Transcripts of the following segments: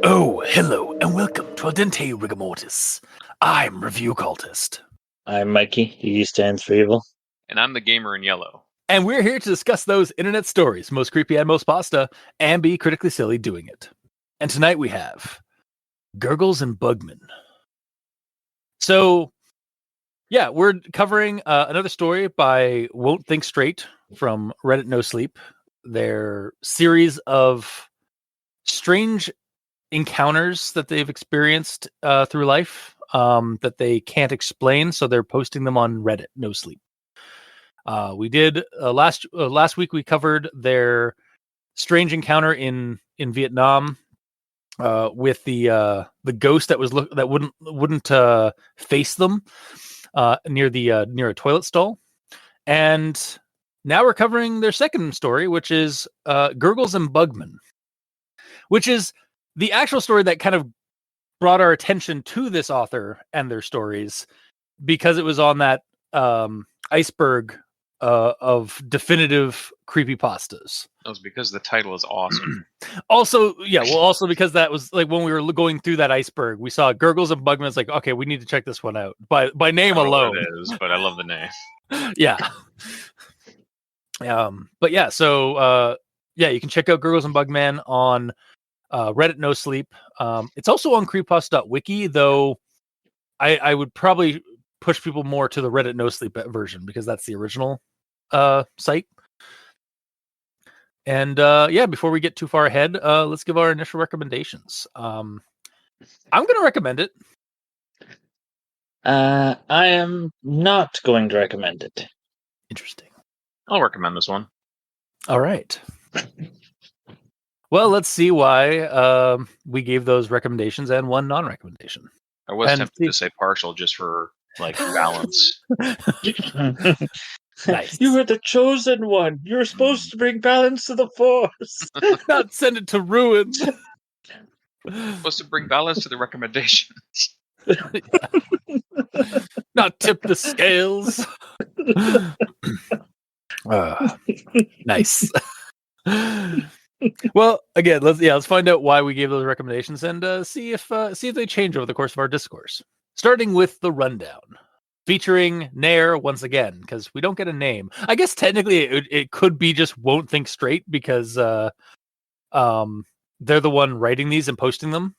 Oh, hello, and welcome to Al Dente Rigor Mortis. I'm Review Cultist. I'm Mikey. E stands for evil. And I'm the gamer in yellow. And we're here to discuss those internet stories, most creepy and most pasta, and be critically silly doing it. And tonight we have Gurgles and Bugman. So, yeah, we're covering another story by WontThinkStraight from Reddit NoSleep. Their series of strange encounters that they've experienced through life that they can't explain, so they're posting them on Reddit NoSleep. We did last week. We covered their strange encounter in Vietnam with the ghost that wouldn't face them near a toilet stall, and now we're covering their second story, which is Gurgles and Bugman, which is the actual story that kind of brought our attention to this author and their stories, because it was on that iceberg of definitive creepypastas. That was because the title is awesome. Also because that was like when we were going through that iceberg, we saw Gurgles and Bugman. It's like, okay, we need to check this one out by name alone. It is, but I love the name. Yeah. But yeah, so you can check out Gurgles and Bugman on Reddit NoSleep. It's also on creepypasta.wiki, though I would probably push people more to the Reddit NoSleep version because that's the original site. And before we get too far ahead, let's give our initial recommendations. I'm going to recommend it. I am not going to recommend it. Interesting. I'll recommend this one. All right. Well, let's see why we gave those recommendations and one non-recommendation. I was tempted to say partial just for like balance. Nice. You were the chosen one. You were supposed to bring balance to the force. Not send it to ruin. Supposed to bring balance to the recommendations. Not tip the scales. Nice. Well, again, let's find out why we gave those recommendations and see if they change over the course of our discourse. Starting with the rundown, featuring Nair once again, because we don't get a name. I guess technically it could be just WontThinkStraight because they're the one writing these and posting them.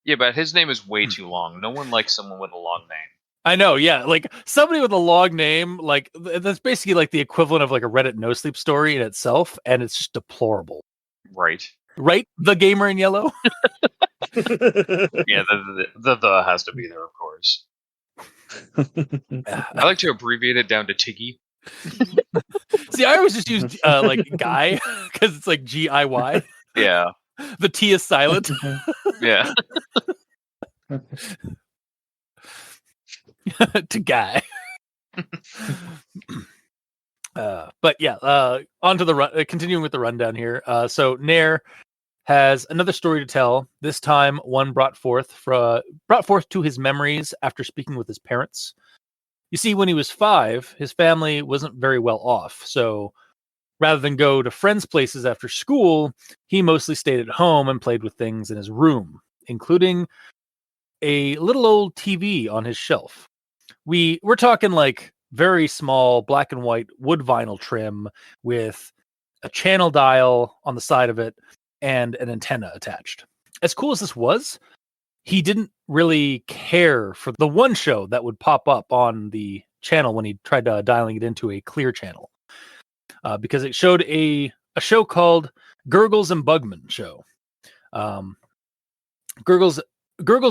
Yeah, but his name is way too long. No one likes someone with a long name. I know, yeah. Like somebody with a long name, like that's basically like the equivalent of like a Reddit NoSleep story in itself, and it's just deplorable. Right. Right? The gamer in yellow? Yeah, the has to be there, of course. I like to abbreviate it down to Tiggy. See, I always just use like guy because it's like GIY. Yeah. The T is silent. Yeah. To guy. But yeah, on to the continuing with the rundown here. So Nair has another story to tell. This time, one brought forth to his memories after speaking with his parents. You see, when he was 5, his family wasn't very well off. So rather than go to friends' places after school, he mostly stayed at home and played with things in his room, including a little old TV on his shelf. We're talking like very small black and white wood vinyl trim with a channel dial on the side of it and an antenna attached. As cool as this was, he didn't really care for the one show that would pop up on the channel when he tried dialing it into a clear channel, because it showed a show called Gurgles and Bugman show. Gurgles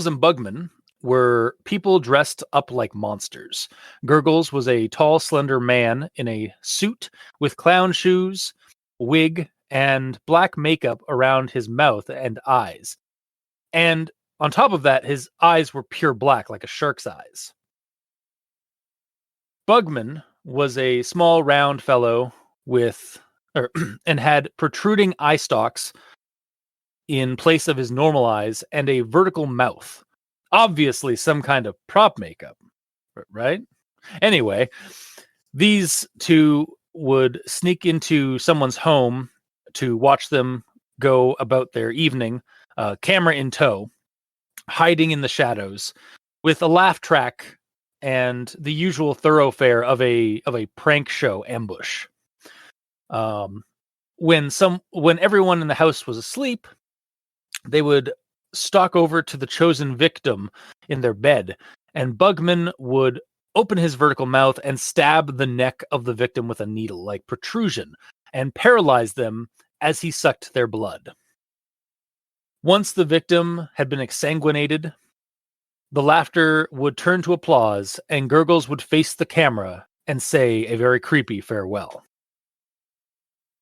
and Bugman were people dressed up like monsters. Gurgles was a tall, slender man in a suit with clown shoes, wig, and black makeup around his mouth and eyes. And on top of that, his eyes were pure black, like a shark's eyes. Bugman was a small, round fellow and had protruding eye stalks in place of his normal eyes and a vertical mouth. Obviously, some kind of prop makeup, right? Anyway, these two would sneak into someone's home to watch them go about their evening, camera in tow, hiding in the shadows, with a laugh track and the usual thoroughfare of a prank show ambush. When everyone in the house was asleep, they would stalk over to the chosen victim in their bed, and Bugman would open his vertical mouth and stab the neck of the victim with a needle-like protrusion and paralyze them as he sucked their blood. Once the victim had been exsanguinated, the laughter would turn to applause, and Gurgles would face the camera and say a very creepy farewell.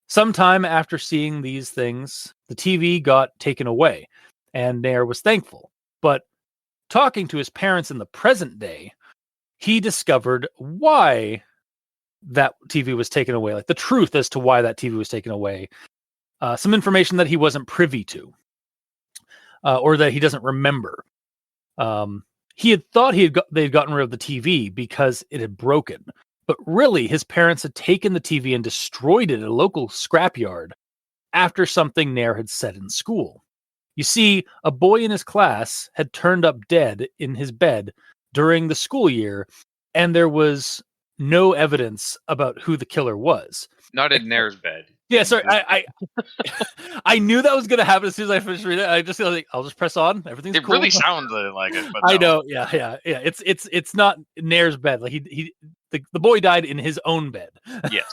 Sometime after seeing these things, the TV got taken away, and Nair was thankful. But talking to his parents in the present day, he discovered why that TV was taken away, like the truth as to why that TV was taken away. Some information that he wasn't privy to, or that he doesn't remember. He had thought they'd gotten rid of the TV because it had broken. But really, his parents had taken the TV and destroyed it at a local scrapyard after something Nair had said in school. You see, a boy in his class had turned up dead in his bed during the school year, and there was no evidence about who the killer was. Not in Nair's bed. Yeah, sorry. I knew that was going to happen as soon as I finished reading it. I just like, I'll just press on. Everything's cool. It really sounds like it. But I know. Yeah. It's not Nair's bed. Like the boy died in his own bed. Yes.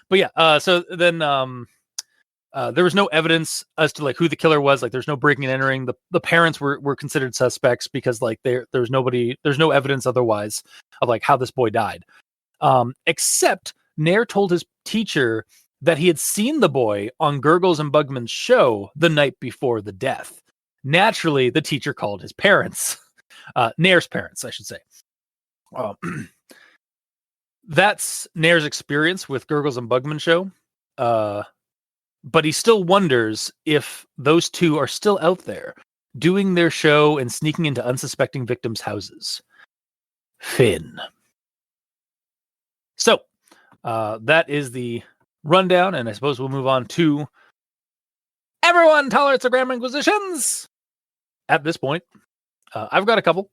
But yeah. So then there was no evidence as to like who the killer was. Like there's no breaking and entering. The parents were considered suspects because like there's no evidence otherwise of like how this boy died. Except Nair told his teacher that he had seen the boy on Gurgles and Bugman's show the night before the death. Naturally, the teacher called his parents, Nair's parents, I should say. That's Nair's experience with Gurgles and Bugman show. But he still wonders if those two are still out there doing their show and sneaking into unsuspecting victims' houses. Finn. So, that is the rundown, and I suppose we'll move on to everyone tolerates the grammar inquisitions. At this point, I've got a couple.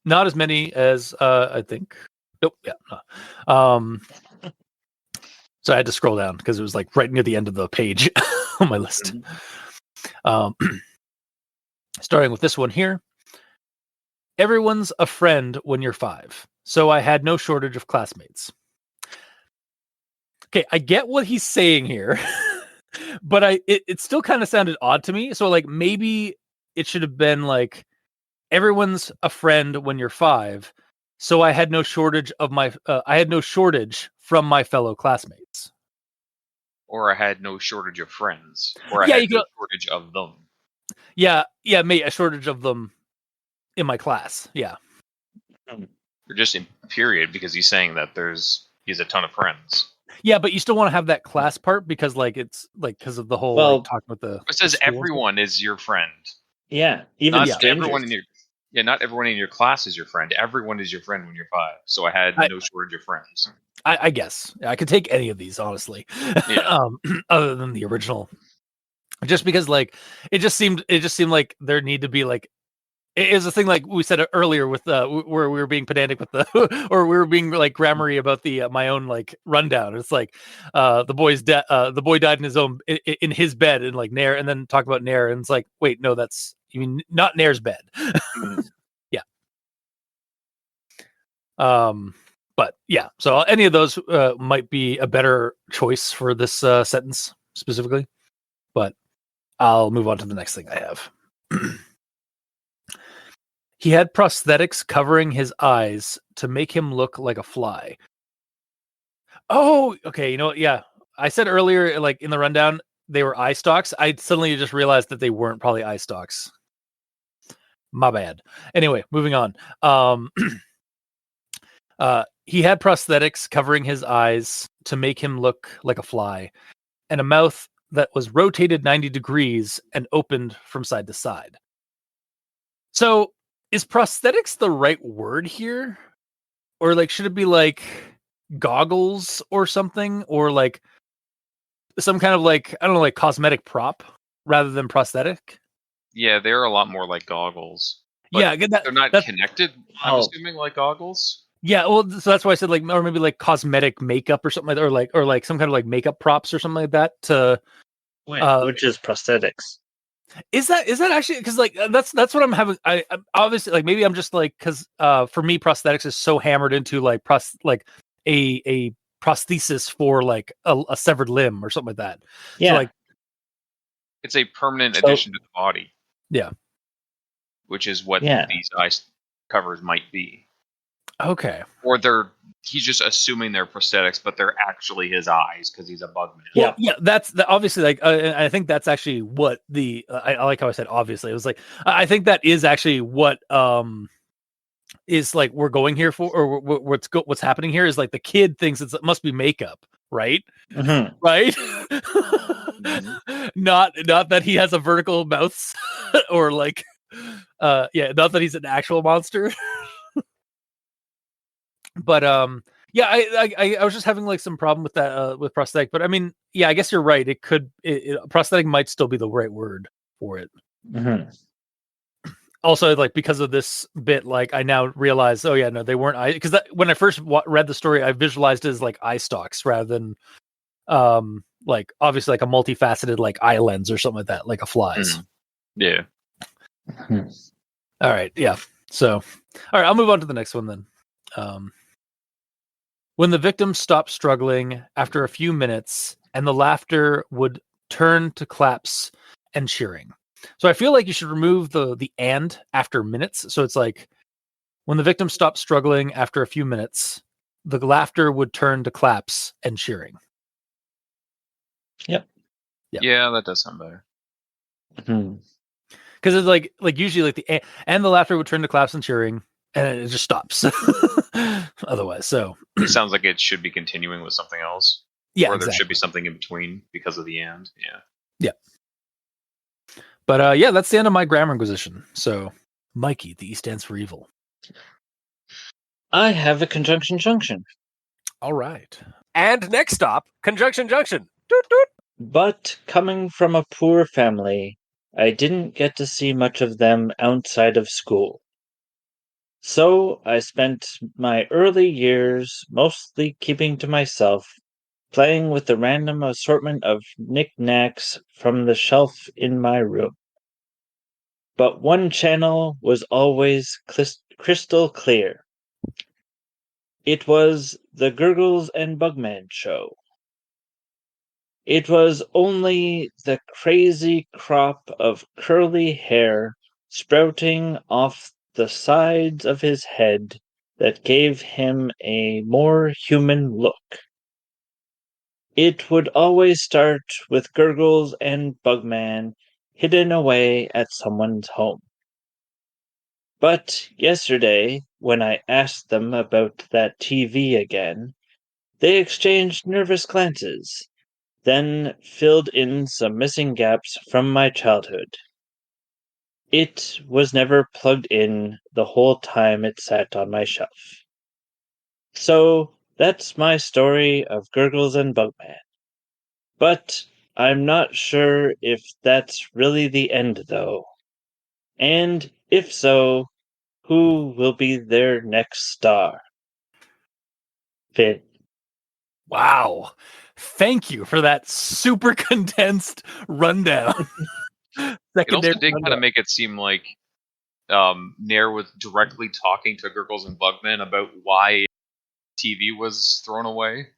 Not as many as I think. Nope. Yeah. No. So I had to scroll down because it was like right near the end of the page on my list. Starting with this one here. Everyone's a friend when you're 5, so I had no shortage of classmates. Okay, I get what he's saying here, but it still kind of sounded odd to me. So like maybe it should have been like everyone's a friend when you're 5, so I had no shortage of from my fellow classmates. Or I had no shortage of friends. Or I had no shortage of them. Yeah, mate, a shortage of them in my class. Yeah. Or just in period, because he's saying that he's a ton of friends. Yeah, but you still want to have that class part because like it's like because of the whole talk with the. It says everyone is your friend. Yeah, even not everyone in your. Yeah, not everyone in your class is your friend. Everyone is your friend when you're 5. So I had no shortage of friends. I guess I could take any of these, honestly. Yeah. Other than the original, just because like it just seemed like there need to be like it is a thing like we said earlier with where we were being pedantic with the or we were being like grammary about the my own like rundown. It's like the boy died in his own in his bed and like Nair, and then talk about Nair, and it's like wait, no, that's you mean not Nair's bed. Yeah. But yeah, so any of those might be a better choice for this sentence specifically, but I'll move on to the next thing I have. He had prosthetics covering his eyes to make him look like a fly. Oh, okay. You know what? Yeah. I said earlier, like in the rundown, they were eye stalks. I suddenly just realized that they weren't probably eye stalks. My bad. Anyway, moving on. He had prosthetics covering his eyes to make him look like a fly, and a mouth that was rotated 90 degrees and opened from side to side. So is prosthetics the right word here? Or like, should it be like goggles or something? Or like some kind of like, I don't know, like cosmetic prop rather than prosthetic? Yeah, they're a lot more like goggles. But Yeah, they're not connected, I'm assuming, like goggles. Yeah, well, so that's why I said like, or maybe like cosmetic makeup or something like that, or like some kind of like makeup props or something like that. Which is prosthetics. Is that actually, because like that's what I'm having. I'm obviously like, maybe I'm just like, because for me prosthetics is so hammered into like a prosthesis for like a severed limb or something like that. Yeah. So like, It's a permanent addition to the body. Yeah. Which is what Yeah. these eye covers might be. Okay. Or he's just assuming they're prosthetics, but they're actually his eyes because he's a Bugman. Well, yeah, that's obviously like, I think that's actually what the I like how I said obviously. It was like, I think that is actually what is like we're going here for, or what's happening here is like the kid thinks it must be makeup, right? Mm-hmm. Right? Mm-hmm. not that he has a vertical mouth or like not that he's an actual monster. But yeah, I was just having like some problem with that with prosthetic, but I mean, yeah, I guess you're right. It could prosthetic might still be the right word for it. Mm-hmm. Also, like because of this bit, like I now realize, oh yeah, no, they weren't eye, because when I first read the story, I visualized it as like eye stalks rather than like obviously like a multifaceted like eye lens or something like that, like a fly's. Mm-hmm. Yeah. Mm-hmm. All right, yeah. So, all right, I'll move on to the next one then. When the victim stopped struggling after a few minutes, and the laughter would turn to claps and cheering. So I feel like you should remove the and after minutes. So it's like, when the victim stopped struggling after a few minutes, the laughter would turn to claps and cheering. Yep. Yeah, that does sound better. Mm-hmm. Because it's like usually like the laughter would turn to claps and cheering, and it just stops. Otherwise, so it sounds like it should be continuing with something else. Yeah, or exactly. there should be something in between because of the and. Yeah. But yeah, that's the end of my grammar inquisition. So, Mikey, the E stands for evil. I have a conjunction junction. All right. And next stop, conjunction junction. Doot, doot. But coming from a poor family, I didn't get to see much of them outside of school. So I spent my early years mostly keeping to myself, playing with the random assortment of knickknacks from the shelf in my room. But one channel was always crystal clear. It was the Gurgles and Bugman show. It was only the crazy crop of curly hair sprouting off the sides of his head that gave him a more human look. It would always start with Gurgles and Bugman hidden away at someone's home. But yesterday, when I asked them about that TV again, they exchanged nervous glances, then filled in some missing gaps from my childhood. It was never plugged in the whole time it sat on my shelf. So that's my story of Gurgles and Bugman. But I'm not sure if that's really the end, though. And if so, who will be their next star? Finn. Wow. Thank you for that super condensed rundown. It also did kind of make it seem like Nair was directly talking to Gurgles and Bugman about why TV was thrown away.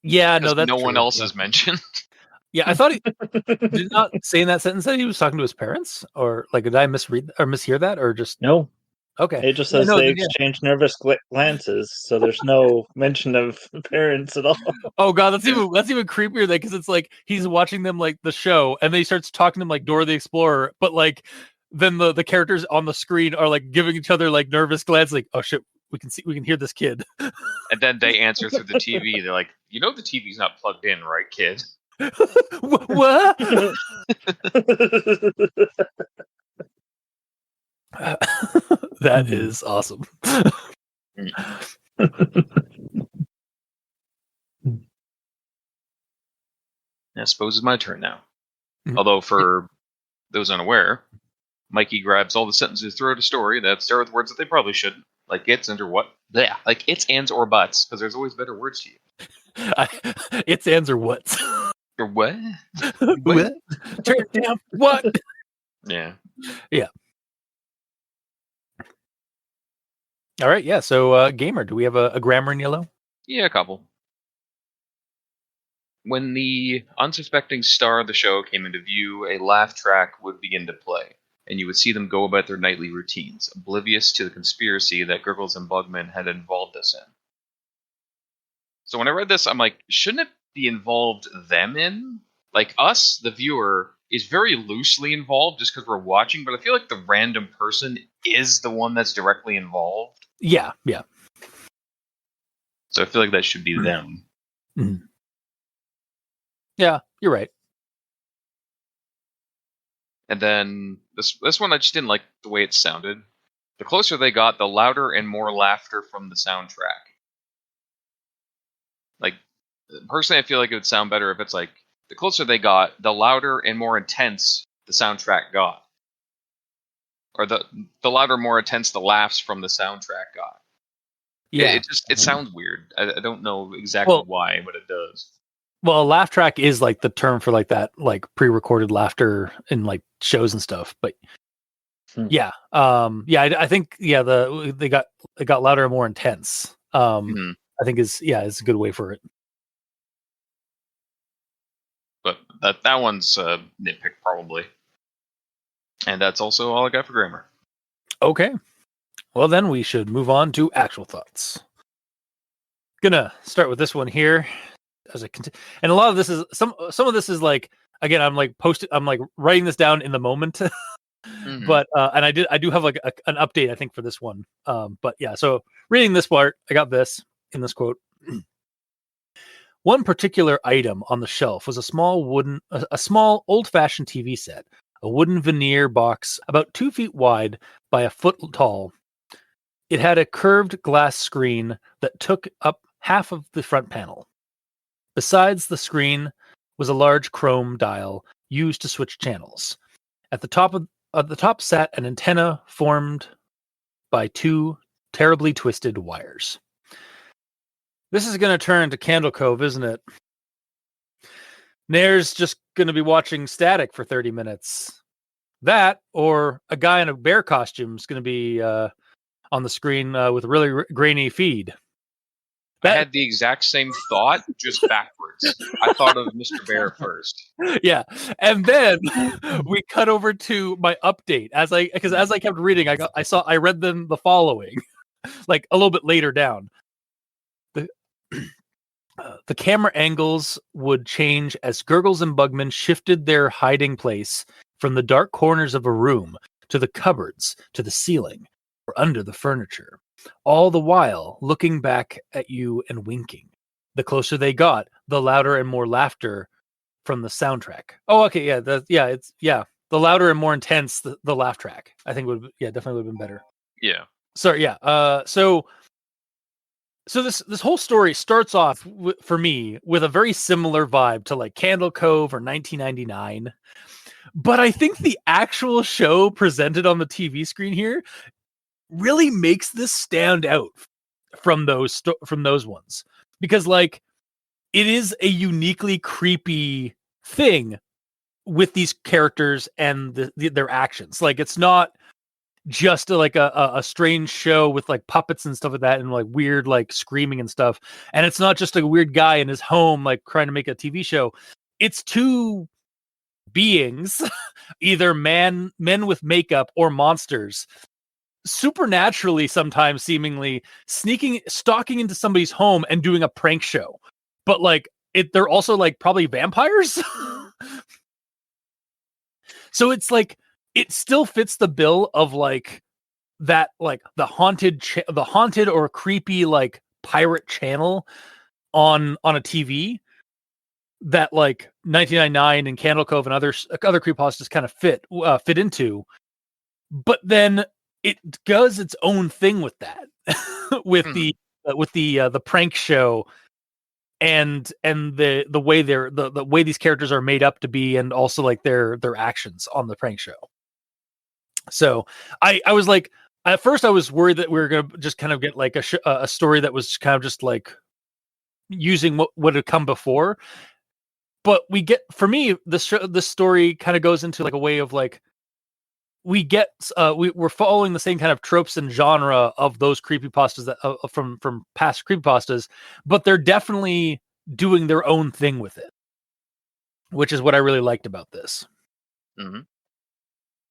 Yeah, no, that's no one true. else is mentioned. Yeah, I thought he did not say in that sentence that he was talking to his parents, or like did I misread or mishear that, or just No. Okay. It just says they exchange nervous glances, so there's no mention of parents at all. Oh god, that's even creepier because it's like he's watching them like the show, and then he starts talking to them like Dora the Explorer, but like then the characters on the screen are like giving each other like nervous glances, like, oh shit, we can hear this kid. And then they answer through the TV. They're like, the TV's not plugged in, right, kid? What? That is awesome. I suppose it's my turn now. Although, for those unaware, Mikey grabs all the sentences throughout a story that start with words that they probably shouldn't, like it's and or what. Yeah, like it's, ands, or buts, because there's always better words to use. It's, ands, or what's. Or what? What? Turn it down. What? Yeah. Yeah. All right. Yeah. So, Gamer, do we have a grammar in yellow? Yeah, a couple. When the unsuspecting star of the show came into view, a laugh track would begin to play, and you would see them go about their nightly routines, oblivious to the conspiracy that Gurgles and Bugman had involved us in. So when I read this, I'm like, shouldn't it be involved them in? Like, us, the viewer, is very loosely involved just because we're watching, but I feel like the random person is the one that's directly involved. Yeah. So I feel like that should be them. Mm-hmm. Yeah, you're right. And then this one, I just didn't like the way it sounded. The closer they got, the louder and more laughter from the soundtrack. Like, personally, I feel like it would sound better if it's like, the closer they got, the louder and more intense the soundtrack got. Or the louder, more intense the laughs from the soundtrack got. Yeah. It sounds weird. I don't know exactly why, but it does. Well, a laugh track is like the term for like that, like pre-recorded laughter in like shows and stuff. But yeah, I think it got louder and more intense. I think is a good way for it. But that one's a nitpick probably, and that's also all I got for grammar. Okay, well then we should move on to actual thoughts. Gonna start with this one here. And a lot of this is some of this is like, again, I'm like writing this down in the moment. But and I do have like an update, I think, for this one. But yeah, so reading this part, I got this in this quote. One particular item on the shelf was a small old-fashioned TV set, a wooden veneer box about 2 feet wide by a foot tall. It had a curved glass screen that took up half of the front panel. Besides the screen was a large chrome dial used to switch channels. At the top sat an antenna formed by 2 terribly twisted wires. This is going to turn into Candle Cove, isn't it? Nair's just going to be watching static for 30 minutes. That, or a guy in a bear costume is going to be on the screen with a really grainy feed. I had the exact same thought, just backwards. I thought of Mr. Bear first. Yeah, and then we cut over to my update as I kept reading, I read them the following, like a little bit later down. The camera angles would change as Gurgles and Bugman shifted their hiding place from the dark corners of a room to the cupboards, to the ceiling, or under the furniture, all the while looking back at you and winking. The closer they got, the louder and more laughter from the soundtrack. Oh, okay, the louder and more intense the laugh track, I think definitely would have been better. Yeah. Sorry, yeah. So this whole story starts off for me with a very similar vibe to like Candle Cove or 1999. But I think the actual show presented on the TV screen here really makes this stand out from those ones, because like it is a uniquely creepy thing with these characters and their actions. Like it's not just like a strange show with like puppets and stuff like that and like weird like screaming and stuff, and it's not just a weird guy in his home like trying to make a TV show. It's 2 beings, either men with makeup or monsters, supernaturally sometimes seemingly stalking into somebody's home and doing a prank show. But like they're also like probably vampires. So it's like it still fits the bill of like that, like the haunted or creepy like pirate channel on a TV. that like 1999 and Candle Cove and other creepypastas kind of fit into, but then it does its own thing with that, with the prank show and the way the way these characters are made up to be, and also like their actions on the prank show. So I was like, at first I was worried that we were gonna just kind of get like a story that was kind of just like using what had come before. But we get, for me, this story kind of goes into like a way of like, we're following the same kind of tropes and genre of those creepypastas that from past creepypastas, but they're definitely doing their own thing with it, which is what I really liked about this. Mm-hmm.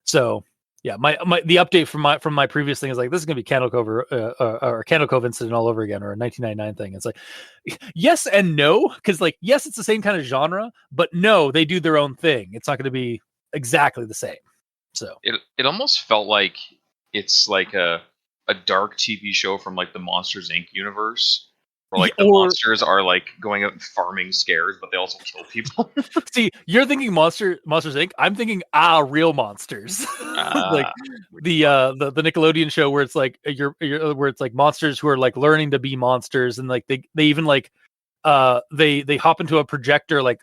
So yeah, the update from my previous thing is like, this is gonna be Candle Cove or Candle Cove Incident all over again, or a 1999 thing. It's like yes and no, because like yes, it's the same kind of genre, but no, they do their own thing. It's not going to be exactly the same. So it almost felt like it's like a dark TV show from like the Monsters Inc. universe, where like the monsters are like going out and farming scares, but they also kill people. See, you're thinking Monsters Inc. I'm thinking real monsters, like the Nickelodeon show where it's like where it's like monsters who are like learning to be monsters, and like they even like they hop into a projector, like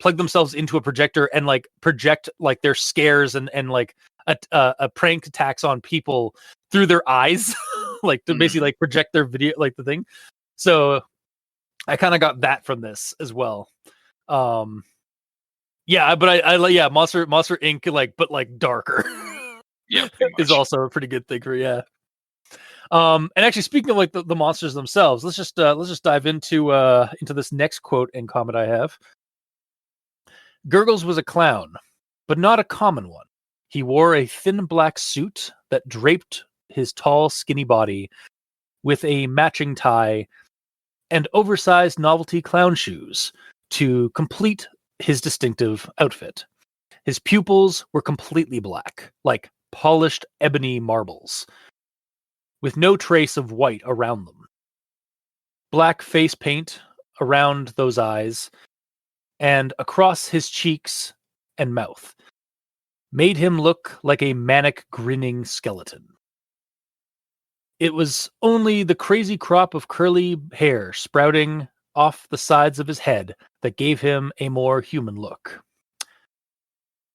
plug themselves into a projector and like project like their scares and like a prank attacks on people through their eyes, like to basically like project their video, like the thing. So I kind of got that from this as well. Yeah, but I Monster Inc. like, but like darker. Yeah, is also a pretty good thing for And actually, speaking of like the monsters themselves, let's just dive into this next quote and comment I have. Gurgles was a clown, but not a common one. He wore a thin black suit that draped his tall, skinny body with a matching tie and oversized novelty clown shoes to complete his distinctive outfit. His pupils were completely black, like polished ebony marbles, with no trace of white around them. Black face paint around those eyes and across his cheeks and mouth made him look like a manic grinning skeleton. It was only the crazy crop of curly hair sprouting off the sides of his head that gave him a more human look.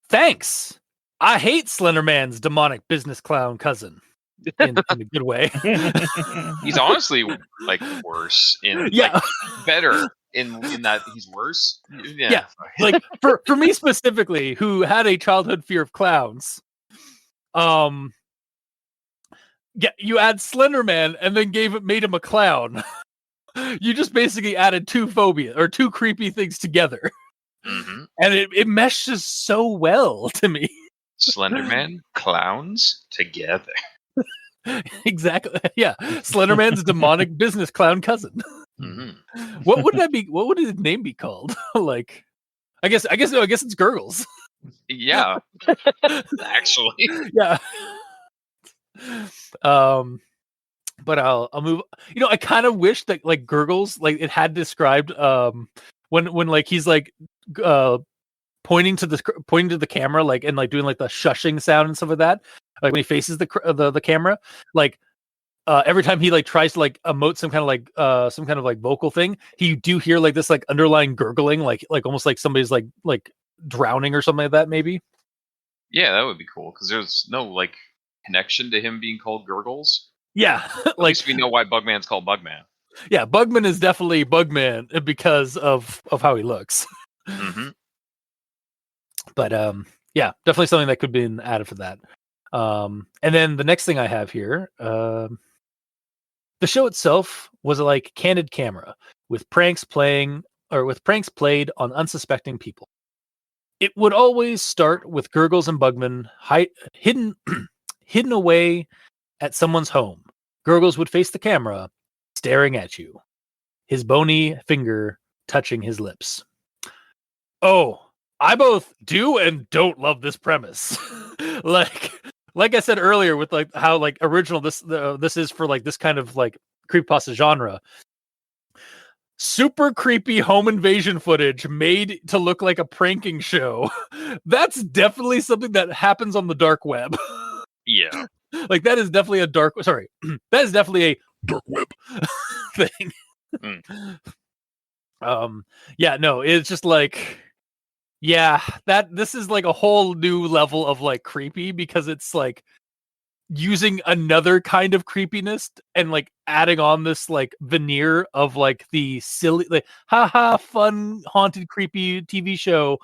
Thanks! I hate Slenderman's demonic business clown cousin. In a good way. He's honestly like worse like, better in that he's worse. Yeah. Like for me specifically, who had a childhood fear of clowns, you add Slenderman and then made him a clown. You just basically added two creepy things together. Mm-hmm. And it meshes so well to me. Slenderman, clowns together. Exactly. Yeah. Slenderman's demonic business clown cousin. Mm-hmm. What would that be? What would his name be called? Like, I guess it's Gurgles. Yeah. Actually. Yeah. But I'll move. I kind of wish that like Gurgles, like it had described when like he's like pointing to the camera, like, and like doing like the shushing sound and stuff like that. Like when he faces the camera, like every time he like tries to like emote some kind of like vocal thing, you do hear like this like underlying gurgling, like almost like somebody's like drowning or something like that, maybe. Yeah, that would be cool because there's no like connection to him being called Gurgles. Yeah, At least we know why Bugman's called Bugman. Yeah, Bugman is definitely Bugman because of how he looks. Mm-hmm. But yeah, definitely something that could be added for that. And then the next thing I have here, the show itself was a like candid camera with pranks played on unsuspecting people. It would always start with Gurgles and Bugman hidden away at someone's home. Gurgles would face the camera, staring at you, his bony finger touching his lips. Oh, I both do and don't love this premise. like I said earlier, with like how like original this is for like this kind of like creepypasta genre. super creepy home invasion footage made to look like a pranking show. That's definitely something that happens on the dark web. Yeah. Like that is definitely a dark. Sorry, that is definitely a dark web thing. Yeah, no, it's just like, yeah, this is like a whole new level of like creepy because it's like using another kind of creepiness and like adding on this like veneer of like the silly, like haha fun haunted creepy TV show,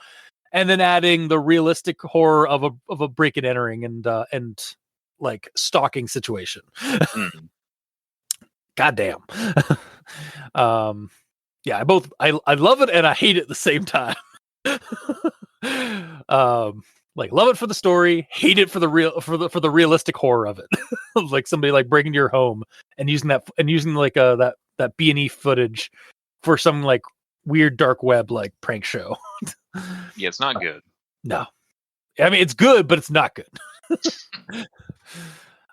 and then adding the realistic horror of a break and entering and like stalking situation. Goddamn. Yeah, I love it and I hate it at the same time. Like love it for the story, hate it for the realistic horror of it. Like somebody like breaking your home and using like that B&E footage for some like weird dark web like prank show. Yeah, it's not good. No. I mean it's good, but it's not good.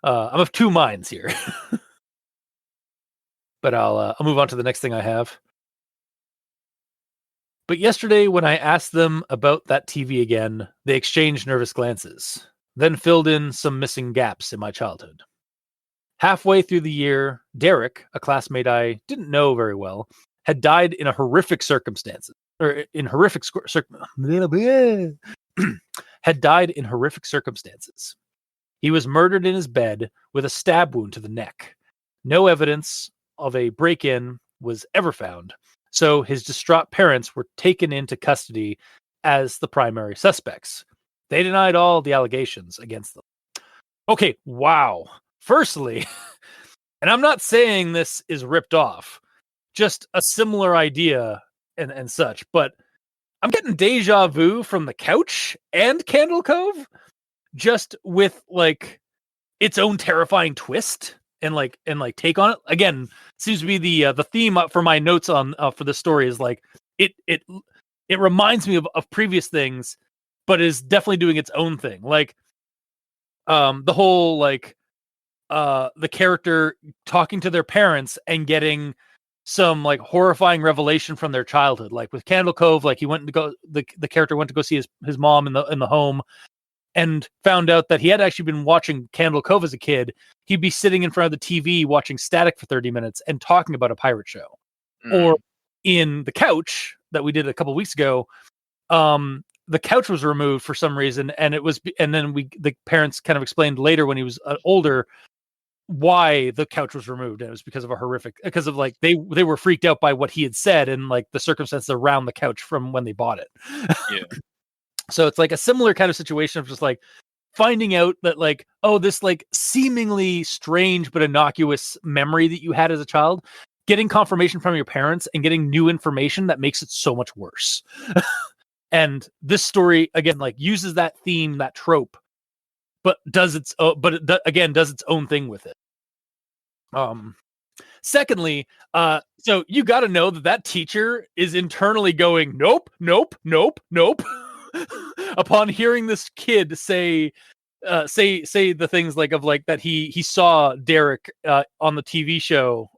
I'm of two minds here. But I'll move on to the next thing I have. But yesterday, when I asked them about that TV again, they exchanged nervous glances, then filled in some missing gaps in my childhood. Halfway through the year, Derek, a classmate I didn't know very well, had died in horrific circumstances. Had died in horrific circumstances. He was murdered in his bed with a stab wound to the neck. No evidence of a break-in was ever found. So his distraught parents were taken into custody as the primary suspects. They denied all the allegations against them. Okay, wow. Firstly, and I'm not saying this is ripped off, just a similar idea and such, but I'm getting deja vu from The Couch and Candle Cove, just with like its own terrifying twist and take on it. Again, seems to be the theme for my notes on for this story is like it reminds me of previous things, but is definitely doing its own thing. Like the whole like the character talking to their parents and getting some like horrifying revelation from their childhood. Like with Candle Cove, like he went to go the character went to go see his mom in the home and found out that he had actually been watching Candle Cove as a kid. He'd be sitting in front of the TV watching Static for 30 minutes and talking about a pirate show. Or in The Couch that we did a couple weeks ago, the couch was removed for some reason, and then the parents kind of explained later when he was older why the couch was removed, and it was because of like they were freaked out by what he had said and like the circumstances around the couch from when they bought it. Yeah. So it's like a similar kind of situation of just like finding out that like, oh, this like seemingly strange but innocuous memory that you had as a child, getting confirmation from your parents and getting new information that makes it so much worse. And this story again like uses that theme, that trope, but does its own thing with it. Secondly, so you got to know that teacher is internally going, nope, nope, nope, nope. Upon hearing this kid say the things like of like that he saw Derek on the TV show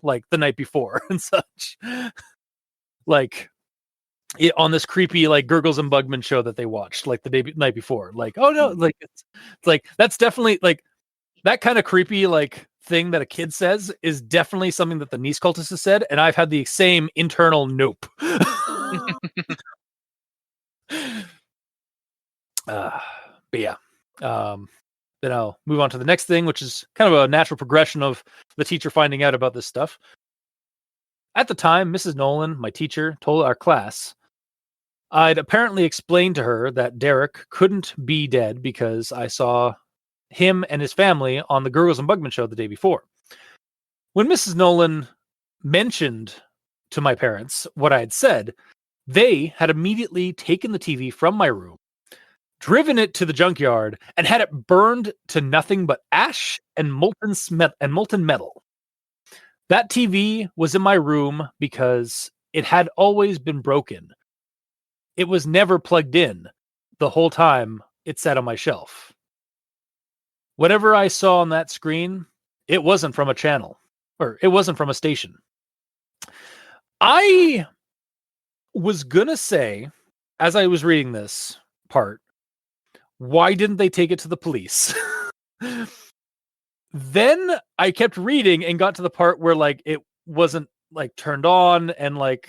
like the night before and such, like on this creepy like Gurgles and Bugman show that they watched like the night before. Like, oh no, like it's like that's definitely like that kind of creepy like thing that a kid says is definitely something that the niece cultist has said, and I've had the same internal nope. But yeah, then I'll move on to the next thing, which is kind of a natural progression of the teacher finding out about this stuff. At the time, Mrs. Nolan, my teacher, told our class I'd apparently explained to her that Derek couldn't be dead because I saw him and his family on the Gurgles and Bugman show the day before. When Mrs. Nolan mentioned to my parents what I had said, they had immediately taken the TV from my room, driven it to the junkyard, and had it burned to nothing but ash and molten metal. That TV was in my room because it had always been broken. It was never plugged in the whole time it sat on my shelf. Whatever I saw on that screen, it wasn't from a channel, or it wasn't from a station. I was gonna say, as I was reading this part, why didn't they take it to the police? Then I kept reading and got to the part where like it wasn't like turned on and like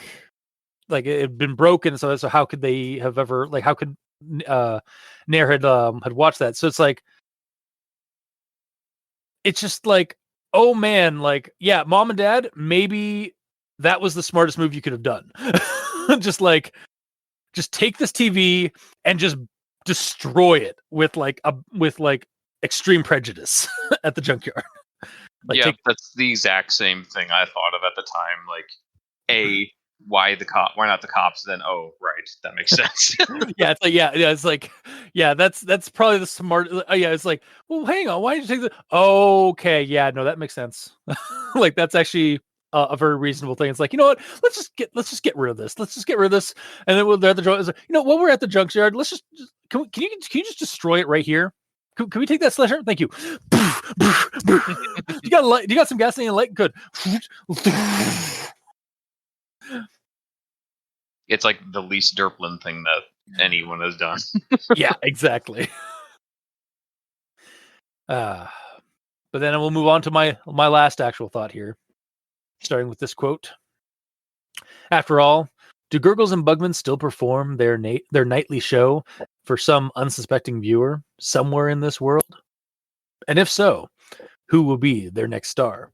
it had been broken. So how could they have ever like how could Nair had watched that? So it's like it's just like, oh man, like yeah, mom and dad, maybe that was the smartest move you could have done. just take this TV and just destroy it with like extreme prejudice at the junkyard. Like, that's the exact same thing I thought of at the time. Like, why not the cops? Then, oh, right, that makes sense. It's like that's probably the smart. It's like, well, hang on, why did you take the? Okay, yeah, no, that makes sense. Like that's actually a very reasonable thing. It's like, you know what? Let's just get rid of this. Let's just get rid of this, and then we'll at the while we're at the junkyard, let's just can you just destroy it right here? Can we take that sledgehammer? Thank you. You got a light? You got some gasoline and light? Good. It's like the least Derplin thing that anyone has done. Yeah, exactly. But then we'll move on to my last actual thought here, starting with this quote. After all, do Gurgles and Bugman still perform their nightly show for some unsuspecting viewer somewhere in this world? And if so, who will be their next star?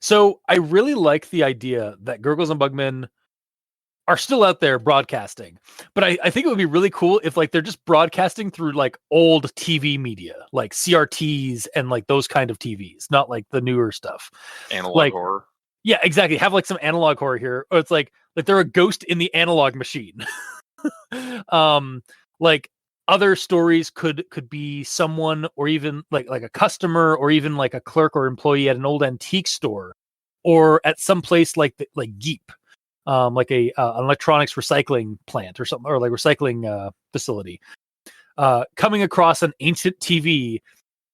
So I really like the idea that Gurgles and Bugman are still out there broadcasting, but I think it would be really cool if like they're just broadcasting through like old TV media, like CRTs and like those kind of TVs, not like the newer stuff. Analog horror. Yeah, exactly. Have like some analog horror here, or it's like they're a ghost in the analog machine. Like other stories could be someone, or even like a customer, or even like a clerk or employee at an old antique store, or at some place like Geep, like an electronics recycling plant or something, or like recycling facility, coming across an ancient TV,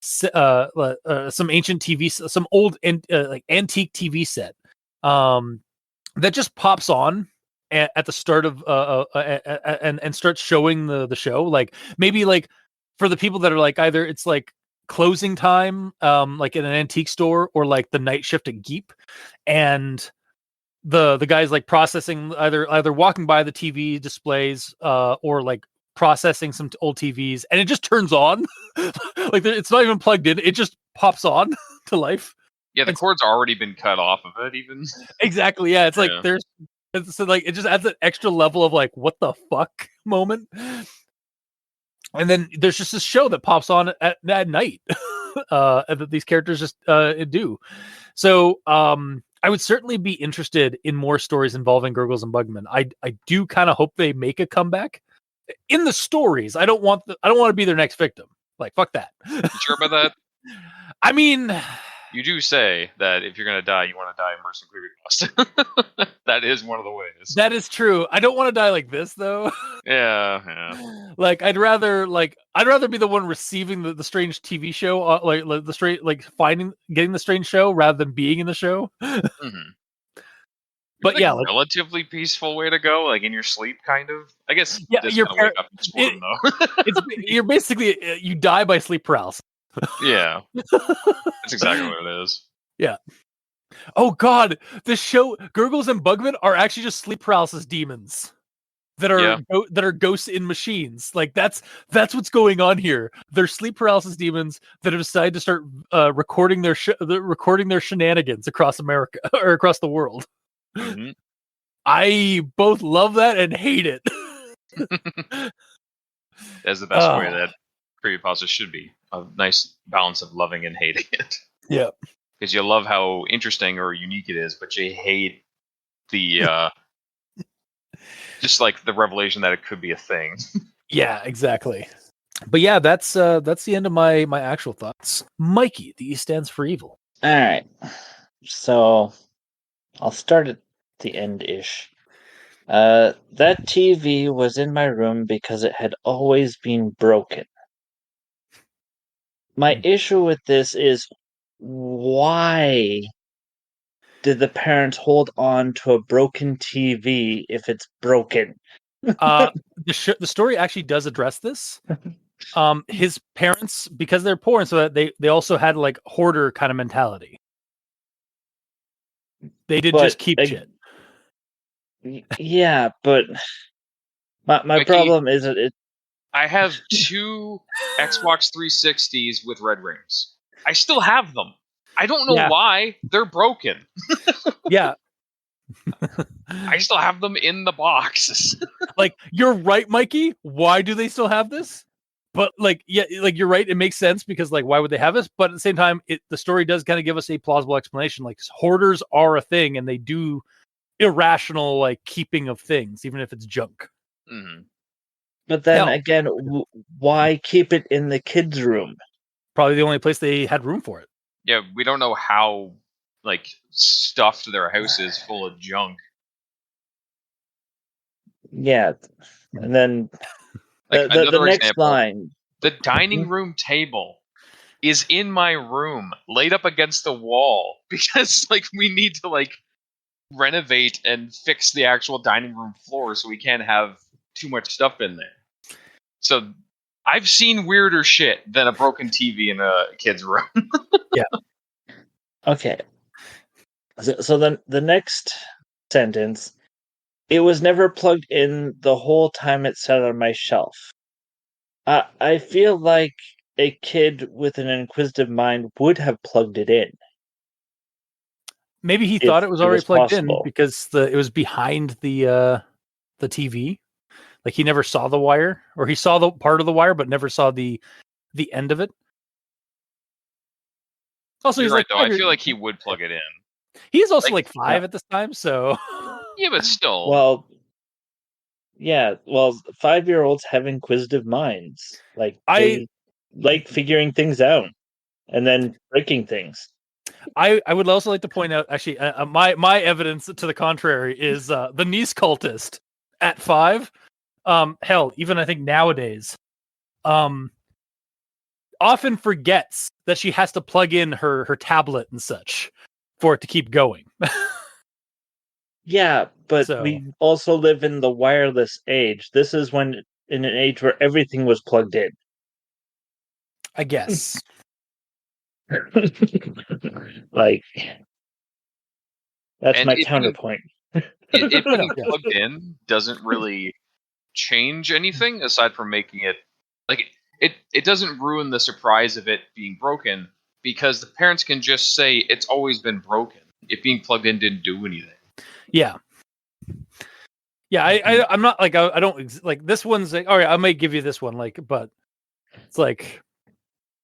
some ancient TV, some old like antique TV set, that just pops on at the start of and starts showing the show. Like maybe like for the people that are like either it's like closing time, like in an antique store, or like the night shift at Geep, and the guy's like processing, either walking by the TV displays, or like processing some old TVs, and it just turns on. Like it's not even plugged in, it just pops on to life. Yeah, the cord's already been cut off of it, even. Exactly, yeah. It's like so like it just adds an extra level of like what the fuck moment. And then there's just this show that pops on at night, that these characters just do. So I would certainly be interested in more stories involving Gurgles and Bugman. I do kind of hope they make a comeback in the stories. I don't want to be their next victim. Like fuck that. You sure about that? I mean, you do say that if you're gonna die, you want to die immersed in creepypasta. That is one of the ways. That is true. I don't want to die like this though. Yeah. Like I'd rather be the one receiving the strange TV show, like the straight, like getting the strange show rather than being in the show. Mm-hmm. But like yeah, a relatively peaceful way to go, like in your sleep, kind of. I guess. Yeah, wake up and squirm, though. You're basically you die by sleep paralysis. Yeah, that's exactly what it is. Yeah. Oh God, this show, Gurgles and Bugman, are actually just sleep paralysis demons that are ghosts in machines. Like that's what's going on here. They're sleep paralysis demons that have decided to start recording their shenanigans across America or across the world. Mm-hmm. I both love that and hate it. That's the best way that creepypasta should be. A nice balance of loving and hating it. Yeah. Because you love how interesting or unique it is, but you hate the just like the revelation that it could be a thing. Yeah, exactly. But yeah, that's the end of my actual thoughts. Mikey, the E stands for evil. All right. So I'll start at the end-ish. That TV was in my room because it had always been broken. My issue with this is why did the parents hold on to a broken TV if it's broken? The story actually does address this. His parents, because they're poor, and so that they also had like hoarder kind of mentality. They did just keep shit. Yeah, but my Mickey, problem is that it. I have 2 Xbox 360s with red rings. I still have them. I don't know why they're broken. Yeah. I still have them in the box. Like, you're right, Mikey. Why do they still have this? But like, yeah, like you're right. It makes sense because like, why would they have this? But at the same time, the story does kind of give us a plausible explanation. Like, hoarders are a thing, and they do irrational like keeping of things, even if it's junk. Mm-hmm. But then again, why keep it in the kids' room? Probably the only place they had room for it. Yeah, we don't know how like stuffed their house is full of junk. Yeah, and then like the next example, line. The dining room table is in my room, laid up against the wall, because like we need to like renovate and fix the actual dining room floor so we can't have too much stuff in there. So I've seen weirder shit than a broken TV in a kid's room. Yeah. Okay. So then the next sentence, it was never plugged in the whole time it sat on my shelf. I feel like a kid with an inquisitive mind would have plugged it in. Maybe he thought it was already plugged possible. in because it was behind the TV. Like he never saw the wire, or he saw the part of the wire, but never saw the end of it. Also, You're he's right, like, though. I feel like he would plug it in. He's also like 5 at this time, so yeah, but still. Well, yeah. Well, 5-year-olds have inquisitive minds. Like they like figuring things out and then breaking things. I would also like to point out, actually, my evidence to the contrary is the niece cultist at 5. Hell, even I think nowadays, often forgets that she has to plug in her tablet and such for it to keep going. Yeah, but we also live in the wireless age. This is in an age where everything was plugged in. I guess. Like, that's my counterpoint. It being plugged in doesn't really change anything aside from making it like it doesn't ruin the surprise of it being broken, because the parents can just say it's always been broken. It being plugged in didn't do anything. Yeah. Yeah, I'm not like I don't like this one's like, all right, I might give you this one, like, but it's like,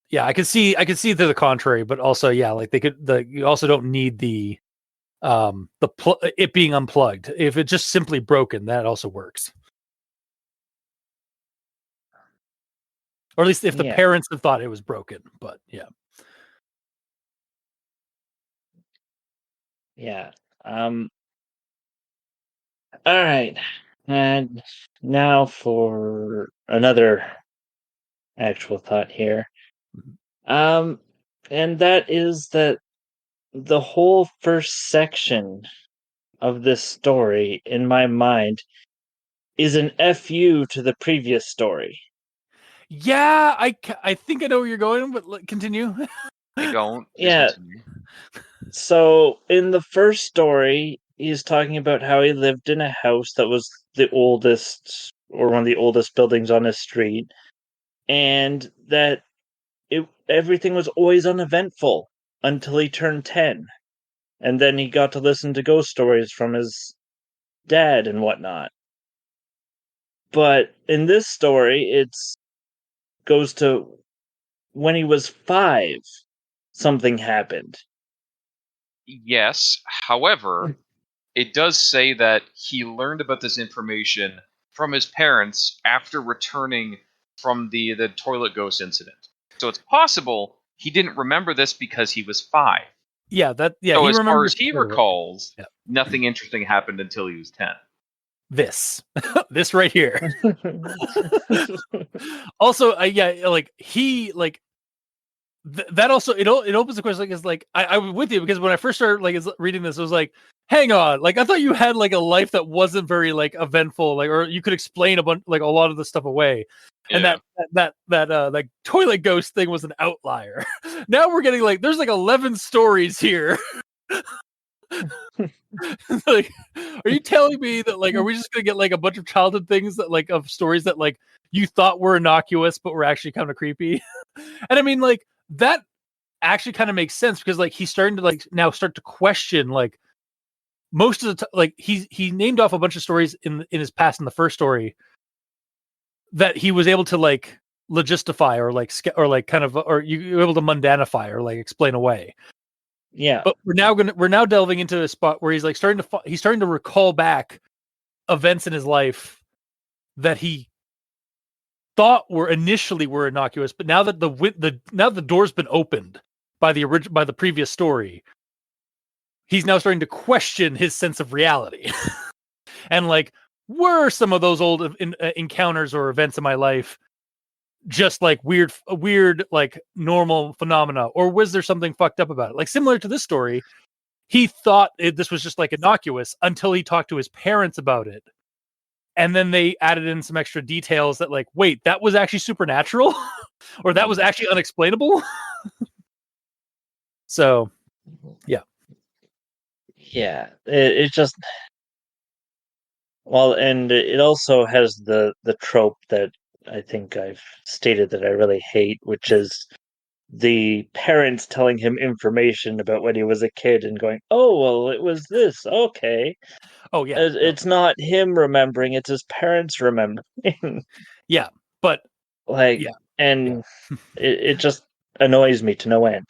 yeah, I could see to the contrary, but also, yeah, like you also don't need the it being unplugged. If it's just simply broken, that also works. Or at least if the parents have thought it was broken, but yeah. Yeah. All right. And now for another actual thought here. And that is that the whole first section of this story, in my mind, is an FU to the previous story. Yeah, I think I know where you're going, but continue. I don't. Yeah. Continue. So in the first story, he's talking about how he lived in a house that was the oldest, or one of the oldest buildings on his street, and that everything was always uneventful until he turned 10. And then he got to listen to ghost stories from his dad and whatnot. But in this story, it goes to when he was 5, something happened. Yes, however, it does say that he learned about this information from his parents after returning from the toilet ghost incident. So it's possible he didn't remember this because he was 5. Yeah, so he as far as he recalls, nothing interesting happened until he was 10. This right here. Also, yeah, like he that also it opens the question like is like I was with you because when I first started like reading this, I was like, hang on, like I thought you had like a life that wasn't very like eventful, like or you could explain a bunch like a lot of the stuff away. And Yeah. that like toilet ghost thing was an outlier. Now we're getting like there's like 11 stories here. Like, are you telling me that like are we just gonna get like a bunch of childhood things that like of stories that like you thought were innocuous but were actually kind of creepy? And I mean like that actually kind of makes sense because like he's starting to like now start to question like most of the like he named off a bunch of stories in his past in the first story that he was able to like logistify or like kind of or you're able to mundanify or like explain away. Yeah. But we're now delving into a spot where he's like he's starting to recall back events in his life that he thought were innocuous, but now that the door's been opened by the previous story, he's now starting to question his sense of reality. And like, were some of those old encounters or events in my life just like weird, like normal phenomena, or was there something fucked up about it? Like similar to this story, he thought this was just like innocuous until he talked to his parents about it. And then they added in some extra details that like, wait, that was actually supernatural or that was actually unexplainable. So, yeah. Yeah. It just, well, and it also has the trope that I think I've stated that I really hate, which is the parents telling him information about when he was a kid and going, "Oh, well, it was this. Okay." Oh yeah. It's not him remembering, it's his parents remembering. Yeah. But Like, yeah. and it just annoys me to no end.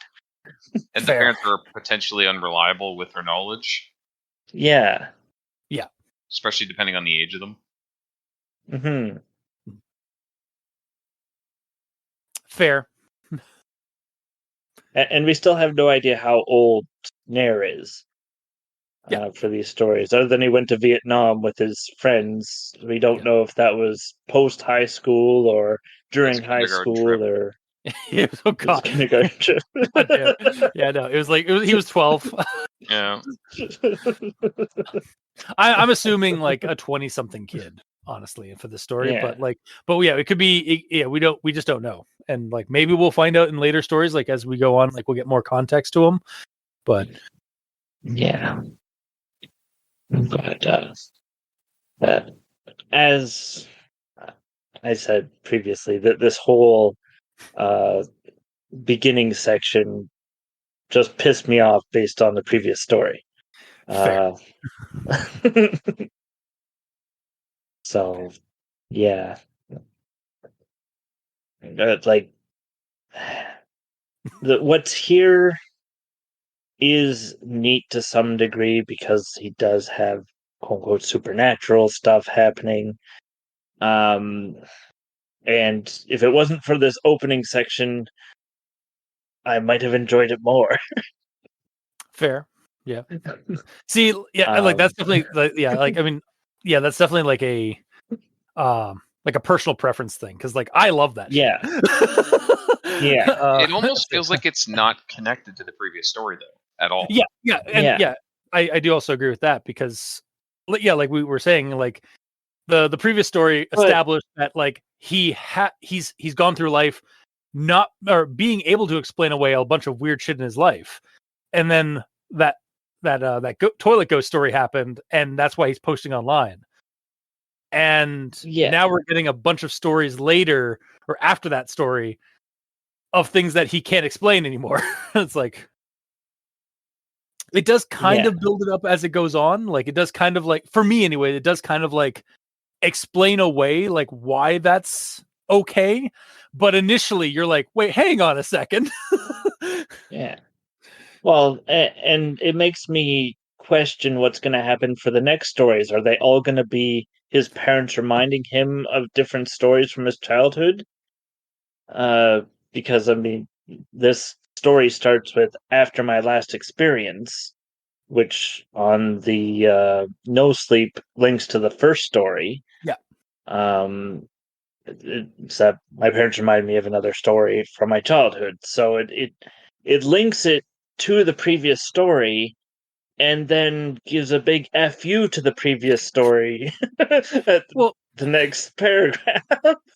And the Fair. parents are potentially unreliable with their knowledge, Yeah. especially depending on the age of them. Hmm. Fair. And we still have no idea how old Nair is. Yeah. For these stories, other than he went to Vietnam with his friends, we don't know if that was post high school or during high kindergarten school trip. or Oh god. his kindergarten trip. God damn. Yeah, no, it was like he was 12. Yeah. I'm assuming like a 20-something kid, honestly, for the story. Yeah. But yeah, it could be. Yeah, we just don't know, and like maybe we'll find out in later stories, like as we go on, like we'll get more context to them. But Yeah. But as I said previously, that this whole uh, beginning section just pissed me off based on the previous story. fair. So, yeah. Like, what's here is neat to some degree because he does have quote unquote supernatural stuff happening. And if it wasn't for this opening section, I might have enjoyed it more. Fair. Yeah. See, yeah, like that's definitely like, yeah, like I mean, yeah, that's definitely like a personal preference thing because like I love that. Yeah. Shit. Yeah. It almost feels like it's not connected to the previous story, though, at all. Yeah, and Yeah. I do also agree with that because yeah, like we were saying, like the previous story But- established that like he's gone through life not or being able to explain away a bunch of weird shit in his life, and then that toilet ghost story happened, and that's why he's posting online. And Yeah. now we're getting a bunch of stories later or after that story of things that he can't explain anymore. It's like it does kind of build it up as it goes on. Like it does kind of like for me anyway, it does kind of like explain away like why that's okay. But initially you're like, wait, hang on a second. Yeah. Well, and it makes me question what's going to happen for the next stories. Are they all going to be his parents reminding him of different stories from his childhood? Because I mean, this story starts with "After my last experience," which on the No Sleep links to the first story. Yeah. Except my parents remind me of another story from my childhood, so it links it to the previous story, and then gives a big "fu" to the previous story at Well, the next paragraph.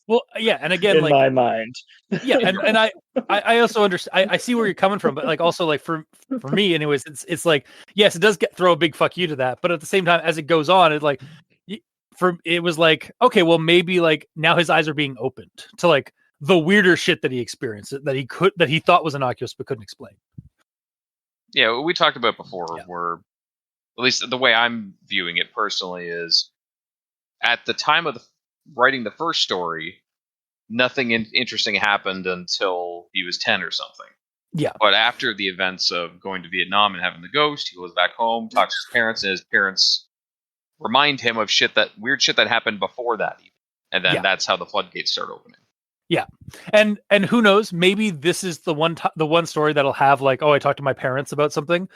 well, yeah, and again, in like, my mind, yeah, and I also understand. I see where you're coming from, but like also like for me, anyways, it's like yes, it does throw a big fuck you to that, but at the same time, as it goes on, it like it was like okay, well maybe like now his eyes are being opened to like the weirder shit that he experienced that he thought was innocuous but couldn't explain. Yeah, we talked about before, Yeah. where at least the way I'm viewing it personally is at the time of writing the first story, nothing interesting happened until he was 10 or something. Yeah. But after the events of going to Vietnam and having the ghost, he goes back home, talks to his parents, and his parents remind him of weird shit that happened before that, even. And then that's how the floodgates start opening. Yeah, and who knows? Maybe this is the one story that'll have like, oh, I talked to my parents about something.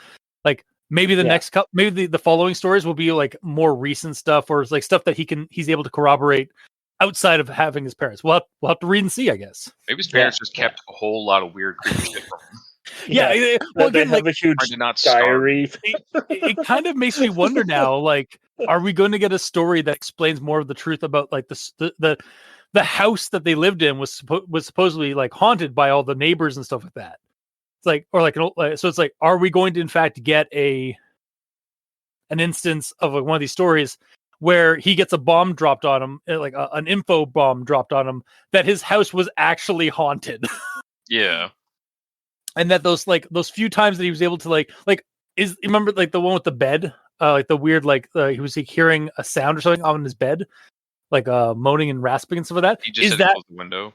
Like maybe maybe the following stories will be like more recent stuff, or like stuff that he's able to corroborate outside of having his parents. We'll have to read and see, I guess. Maybe his parents just kept a whole lot of weird creepy shit from him. Yeah, well, again, they have a huge diary. It kind of makes me wonder now. Like, are we going to get a story that explains more of the truth about like the house that they lived in was supposedly like haunted by all the neighbors and stuff like that? It's like, or like so it's like, are we going to in fact get an instance of like one of these stories where he gets a bomb dropped on him, like an info bomb dropped on him, that his house was actually haunted? Yeah. And that those few times that he was able to remember like the one with the bed, like the weird he was like hearing a sound or something on his bed, like moaning and rasping and stuff like that. He just had to close the window.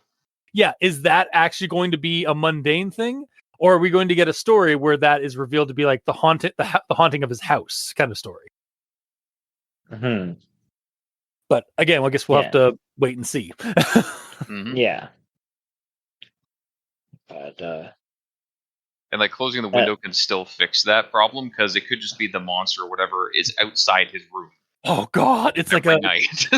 Yeah, is that actually going to be a mundane thing, or are we going to get a story where that is revealed to be like the haunting of his house kind of story? Mm-hmm. But again, I guess we'll have to wait and see. Mm-hmm. Yeah. But and like closing the window can still fix that problem, because it could just be the monster or whatever is outside his room. Oh God, it's like night.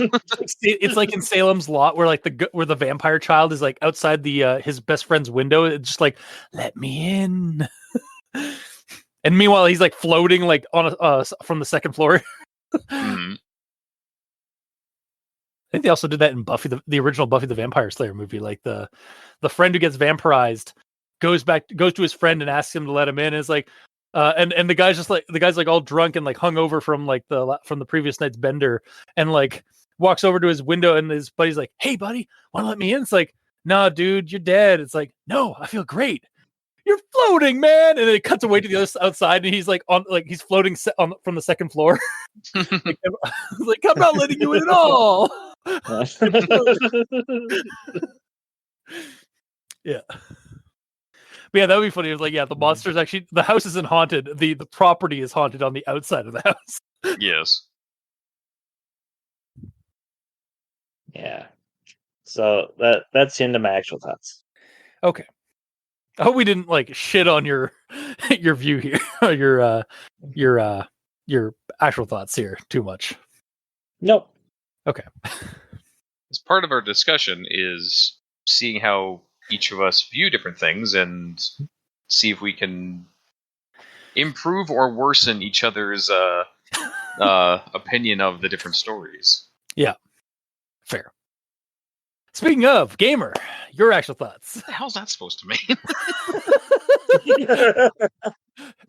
It's like in Salem's Lot, where like where the vampire child is like outside the his best friend's window. It's just like, let me in. And meanwhile, he's like floating like on from the second floor. Mm-hmm. I think they also did that in Buffy, the original Buffy the Vampire Slayer movie. Like the friend who gets vampirized goes to his friend and asks him to let him in. And it's like, and the guy's like all drunk and like hungover from the previous night's bender, and like walks over to his window, and his buddy's like, "Hey, buddy, want to let me in?" It's like, "No, dude, you're dead." It's like, "No, I feel great. You're floating, man." And then it cuts away to the other outside, and he's like he's floating from the second floor. Like, I'm not letting you in at all. Yeah. But yeah, that would be funny. It was like, yeah, the monster's actually, the house isn't haunted. The property is haunted on the outside of the house. Yes. Yeah. So that's the end of my actual thoughts. Okay. I hope we didn't like shit on your view here, or your actual thoughts here too much. Nope. Okay. As part of our discussion is seeing how each of us view different things and see if we can improve or worsen each other's opinion of the different stories. Yeah. Fair. Speaking of, Gamer, your actual thoughts. What the hell's that supposed to mean?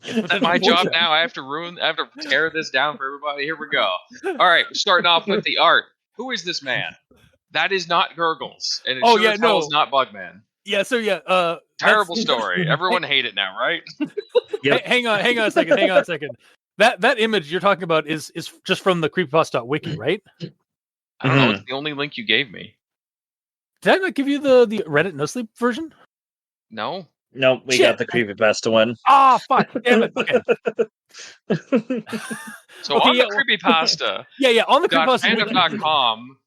Is that my job now? I have to tear this down for everybody. Here we go. All right, we're starting off with the art. Who is this man? That is not Gurgles, and it's not Bugman. Yeah, so terrible story. Everyone hate it now, right? Yep. Hang on a second. That image you're talking about is just from the creepypasta.wiki, right? I don't know. It's the only link you gave me. Did I not give you the Reddit NoSleep version? No. Nope, we got the creepypasta one. Ah, fuck. Damn it. Okay. So on the creepypasta. Yeah, on the creepypasta. Fandom.com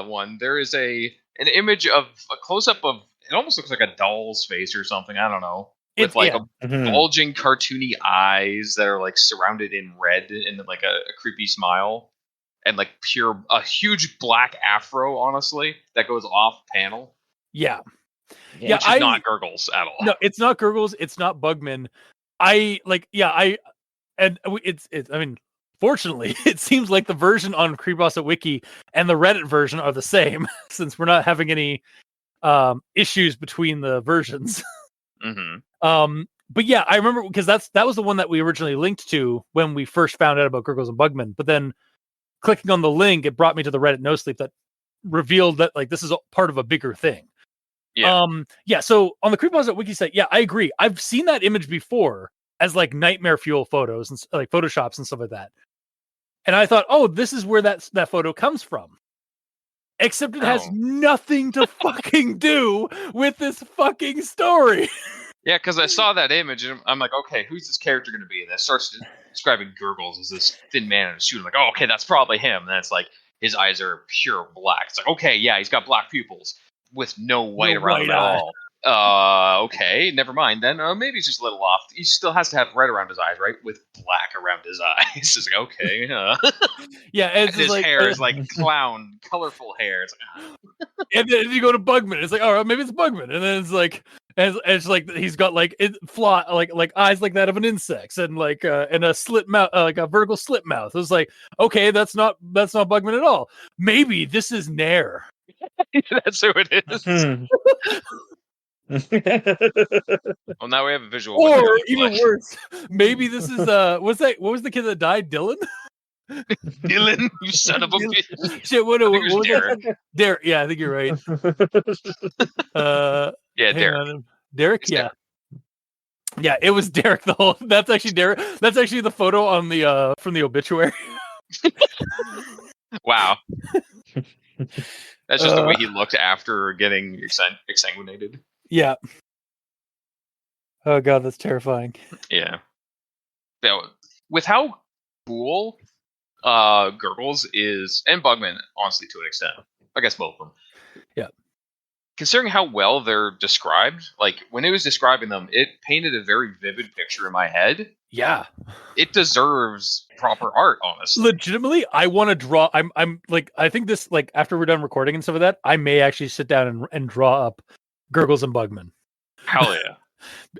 one, there is an image of a close-up of, it almost looks like a doll's face or something, I don't know. With bulging cartoony eyes that are like surrounded in red and like a creepy smile. and like a huge black afro, honestly, that goes off panel. Yeah. Which is not Gurgles at all. No, it's not Gurgles. It's not Bugman. I mean, fortunately, it seems like the version on Creepypasta Wiki and the Reddit version are the same, since we're not having any issues between the versions. Mm-hmm. But yeah, I remember because that was the one that we originally linked to when we first found out about Gurgles and Bugman. But then clicking on the link, it brought me to the Reddit NoSleep that revealed that like this is part of a bigger thing. Yeah. So on the Creepypasta Wiki site, yeah, I agree. I've seen that image before as like nightmare fuel photos and like photoshops and stuff like that. And I thought, oh, this is where that photo comes from. Except it has nothing to fucking do with this fucking story. Yeah, because I saw that image and I'm like, okay, who's this character going to be? And it starts describing Gurgles as this thin man in a suit. I'm like, oh, okay, that's probably him. And then it's like his eyes are pure black. It's like, okay, yeah, he's got black pupils with no white around them at all. Okay, never mind then. Maybe he's just a little off. He still has to have red around his eyes, right? With black around his eyes. It's like, okay. Yeah, and his hair is like clown, colorful hair. It's like, and then you go to Bugman. It's like, oh, maybe it's Bugman. And then it's like, it's like he's got like like eyes like that of an insect, and like and a slit mouth, like a vertical slit mouth. It was like, okay, that's not Bugman at all. Maybe this is Nair. That's who it is. Well, now we have a visual. Or even worse, maybe this is what was the kid that died? Dylan. Dylan, you son of a bitch. Shit, what was Derek? That? Derek. Yeah, I think you're right. Yeah, Derek. Derek. It's Yeah. Derek. Yeah, it was Derek. That's actually Derek. That's actually the photo on the from the obituary. Wow. That's just the way he looked after getting exsanguinated. Yeah. Oh god, that's terrifying. Yeah. With how cool Gurgles is, and Bugman, honestly, to an extent. I guess both of them. Yeah. Considering how well they're described, like when it was describing them, it painted a very vivid picture in my head. Yeah. It deserves proper art, honestly. Legitimately, I want to draw. I'm like, I think this, like, after we're done recording and stuff like that, I may actually sit down and draw up Gurgles and Bugman. Hell yeah.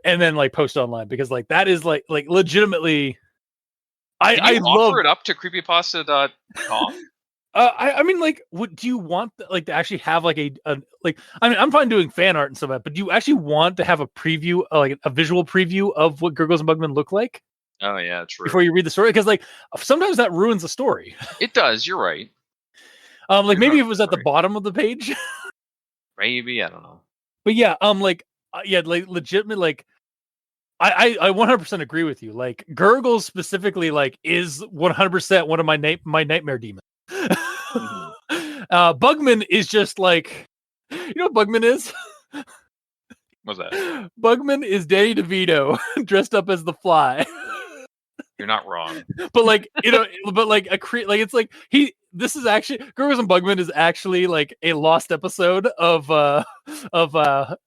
And then like post online, because like that is like legitimately. I offer it up to creepypasta.com. I mean, like, do you want like to actually have like a like? I mean, I'm fine doing fan art and stuff like that, but do you actually want to have a preview, like a visual preview of what Gurgles and Bugman look like? Oh yeah, true. Before you read the story, because like sometimes that ruins the story. It does. You're right. Like maybe if it was at the bottom of the page. Maybe, I don't know. But yeah, like legitimate, like I 100% agree with you. Like Gurgles specifically, like is 100% one of my nightmare demons. Bugman is just like, you know what Bugman is? What's that? Bugman is Danny DeVito dressed up as the Fly. You're not wrong. But like, you know, but like it's like this is actually Gurgles and Bugman is actually like a lost episode of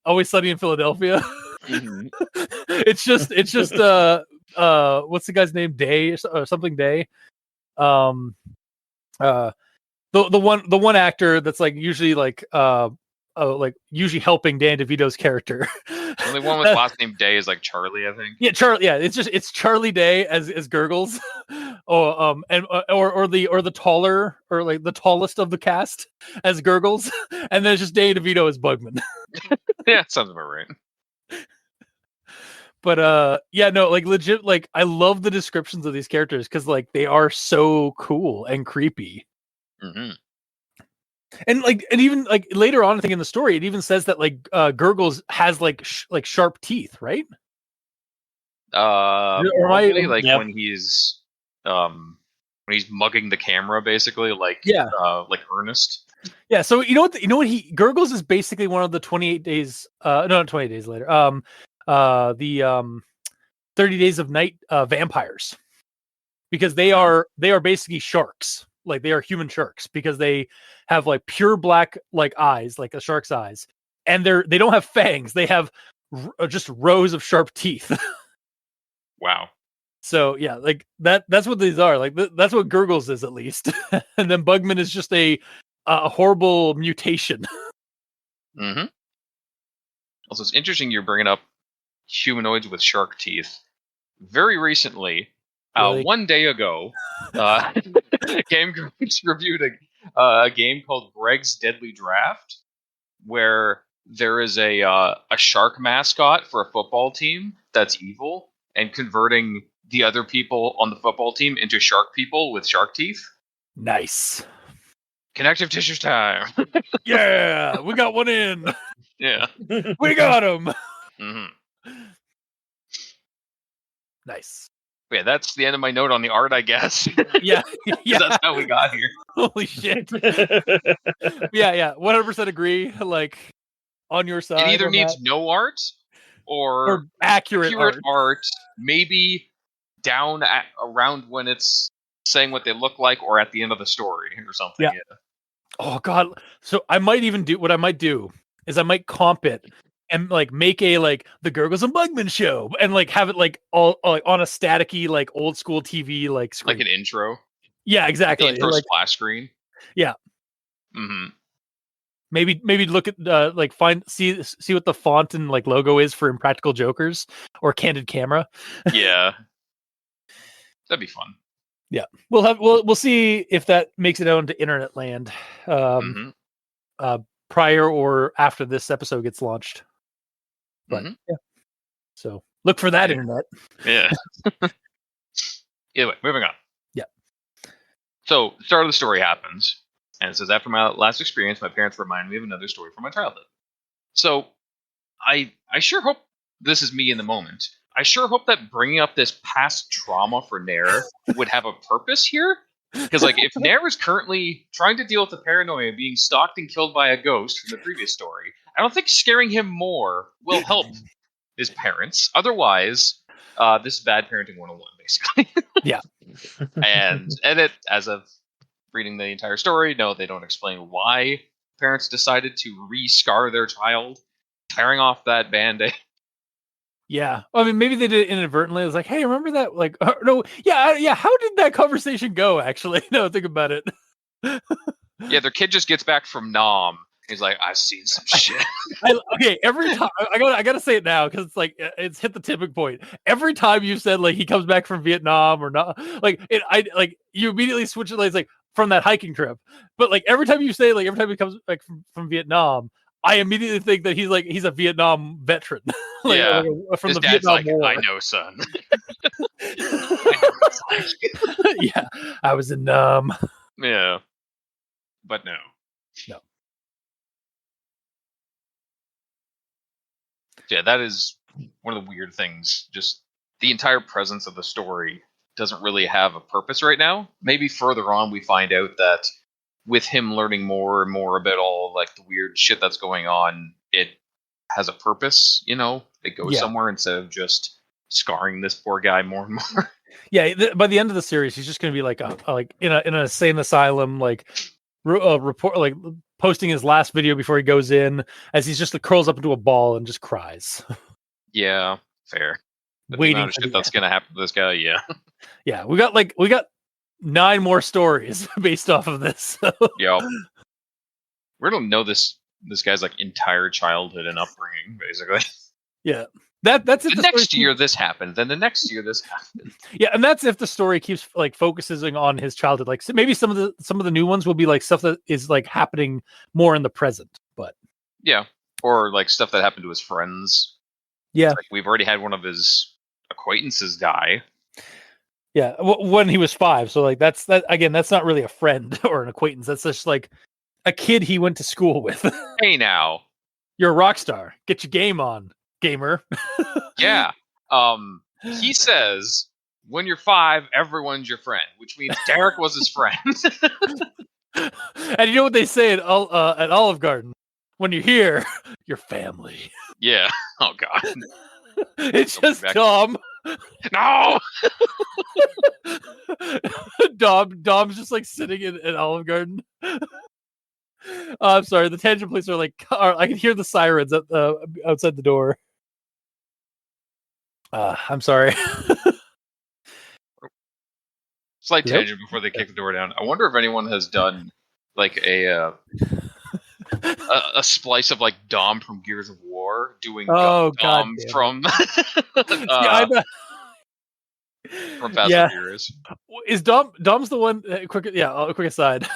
Always Sunny in Philadelphia. Mm-hmm. It's just what's the guy's name? Day or something Day. The one actor that's like usually like usually helping Dan DeVito's character. The only one with last name Day is like Charlie, I think. Yeah, Charlie. Yeah, it's Charlie Day as Gurgles, or the taller, or like the tallest of the cast as Gurgles, and then it's just Danny DeVito as Bugman. Yeah, sounds about right. But yeah, no, like legit, like I love the descriptions of these characters because like they are so cool and creepy. Mm-hmm. And like, and even like later on, I think in the story, it even says that like Gurgles has like sharp teeth, right? Probably, like when he's mugging the camera, basically, like like Ernest. Yeah. So you know what? Gurgles is basically one of the 28 days. No, not 28 days later. The 30 Days of Night vampires, because they are basically sharks. Like they are human sharks because they have like pure black like eyes, like a shark's eyes, and they don't have fangs. They have just rows of sharp teeth. Wow. So yeah, like that's what these are. Like that's what Gurgles is at least. And then Bugman is just a horrible mutation. Mm-hmm. Also, it's interesting you're bringing up humanoids with shark teeth. Very recently, Really? 1 day ago, Game Grumps reviewed a game called Greg's Deadly Draft, where there is a shark mascot for a football team that's evil and converting the other people on the football team into shark people with shark teeth. Nice. Connective tissues time. Yeah, we got one in. Yeah. We got him. Mm-hmm. Nice. Yeah, that's the end of my note on the art, I guess. Yeah, yeah. That's how we got here. Holy shit. Yeah. 100% agree. Like on your side. It either on needs that. no art or accurate art, maybe down at around when it's saying what they look like, or at the end of the story or something. Yeah. Oh god. So I might even do what I might do is I might comp it and like make a like the Gurgles and Bugman show and like have it like all like on a staticky like old school TV like screen. Like an intro. Yeah, exactly. Intro like, splash screen. Yeah. Mm-hmm. Maybe look at like see what the font and like logo is for Impractical Jokers or Candid Camera. Yeah. That'd be fun. Yeah. We'll see if that makes it out into internet land. Prior or after this episode gets launched. But yeah. So look for that internet. Yeah. Anyway, moving on. Yeah. So the start of the story happens, and it says, after my last experience, my parents reminded me of another story from my childhood. So I sure hope this is me in the moment. I sure hope that bringing up this past trauma for Nair would have a purpose here. Because, like, if Nair is currently trying to deal with the paranoia of being stalked and killed by a ghost from the previous story, I don't think scaring him more will help his parents. Otherwise, this is bad parenting 101, basically. Yeah. and it, as of reading the entire story, no, they don't explain why parents decided to re-scar their child, tearing off that band-aid. Yeah, I mean, maybe they did it inadvertently. It was like, hey, remember that? Like, no, yeah. How did that conversation go? Actually, no, think about it. Yeah, their kid just gets back from Nam. He's like, I've seen some shit. Okay, every time I gotta say it now because it's like it's hit the tipping point. Every time you said like he comes back from Vietnam or not, like you immediately switch it. Like, it's like from that hiking trip. But like every time you say like every time he comes back from Vietnam, I immediately think that he's a Vietnam veteran. Like, yeah, from his the dad's Vietnam like, War. I know, son. Yeah, I was in Nam. Yeah, but no. Yeah, that is one of the weird things. Just the entire presence of the story doesn't really have a purpose right now. Maybe further on we find out that with him learning more and more about all like the weird shit that's going on, it has a purpose, you know? It goes somewhere instead of just scarring this poor guy more and more. Yeah, by the end of the series, he's just going to be like in a insane asylum, like report, like posting his last video before he goes in, as he's just curls up into a ball and just cries. Yeah, fair. But Waiting the amount of shit that's going to happen to this guy, yeah. Yeah, we got 9 more stories based off of this. So. Yeah, we don't know this guy's like entire childhood and upbringing, basically. Yeah. That's if the next year this happened, then the next year this happened. Yeah, and that's if the story keeps like focusing on his childhood. Like, so maybe some of the new ones will be like stuff that is like happening more in the present. But yeah, or like stuff that happened to his friends. Yeah, like we've already had one of his acquaintances die. Yeah, when he was 5. So like that's again. That's not really a friend or an acquaintance. That's just like a kid he went to school with. Hey, now you're a rock star. Get your game on, gamer. Yeah. He says when you're 5, everyone's your friend, which means Derek was his friend. And you know what they say at Olive Garden? When you're here, you're family. Yeah. Oh God. It's just Dom. No. Dom's just like sitting in Olive Garden. I'm sorry. The tangent police are like. I can hear the sirens outside the door. I'm sorry. Slight Hello? tangent before they kick the door down. I wonder if anyone has done like a splice of like Dom from Gears of War doing Oh, God Dom damn it. from Yeah, from Fast Yeah. and Furious. Is Dom's the one? Quick aside.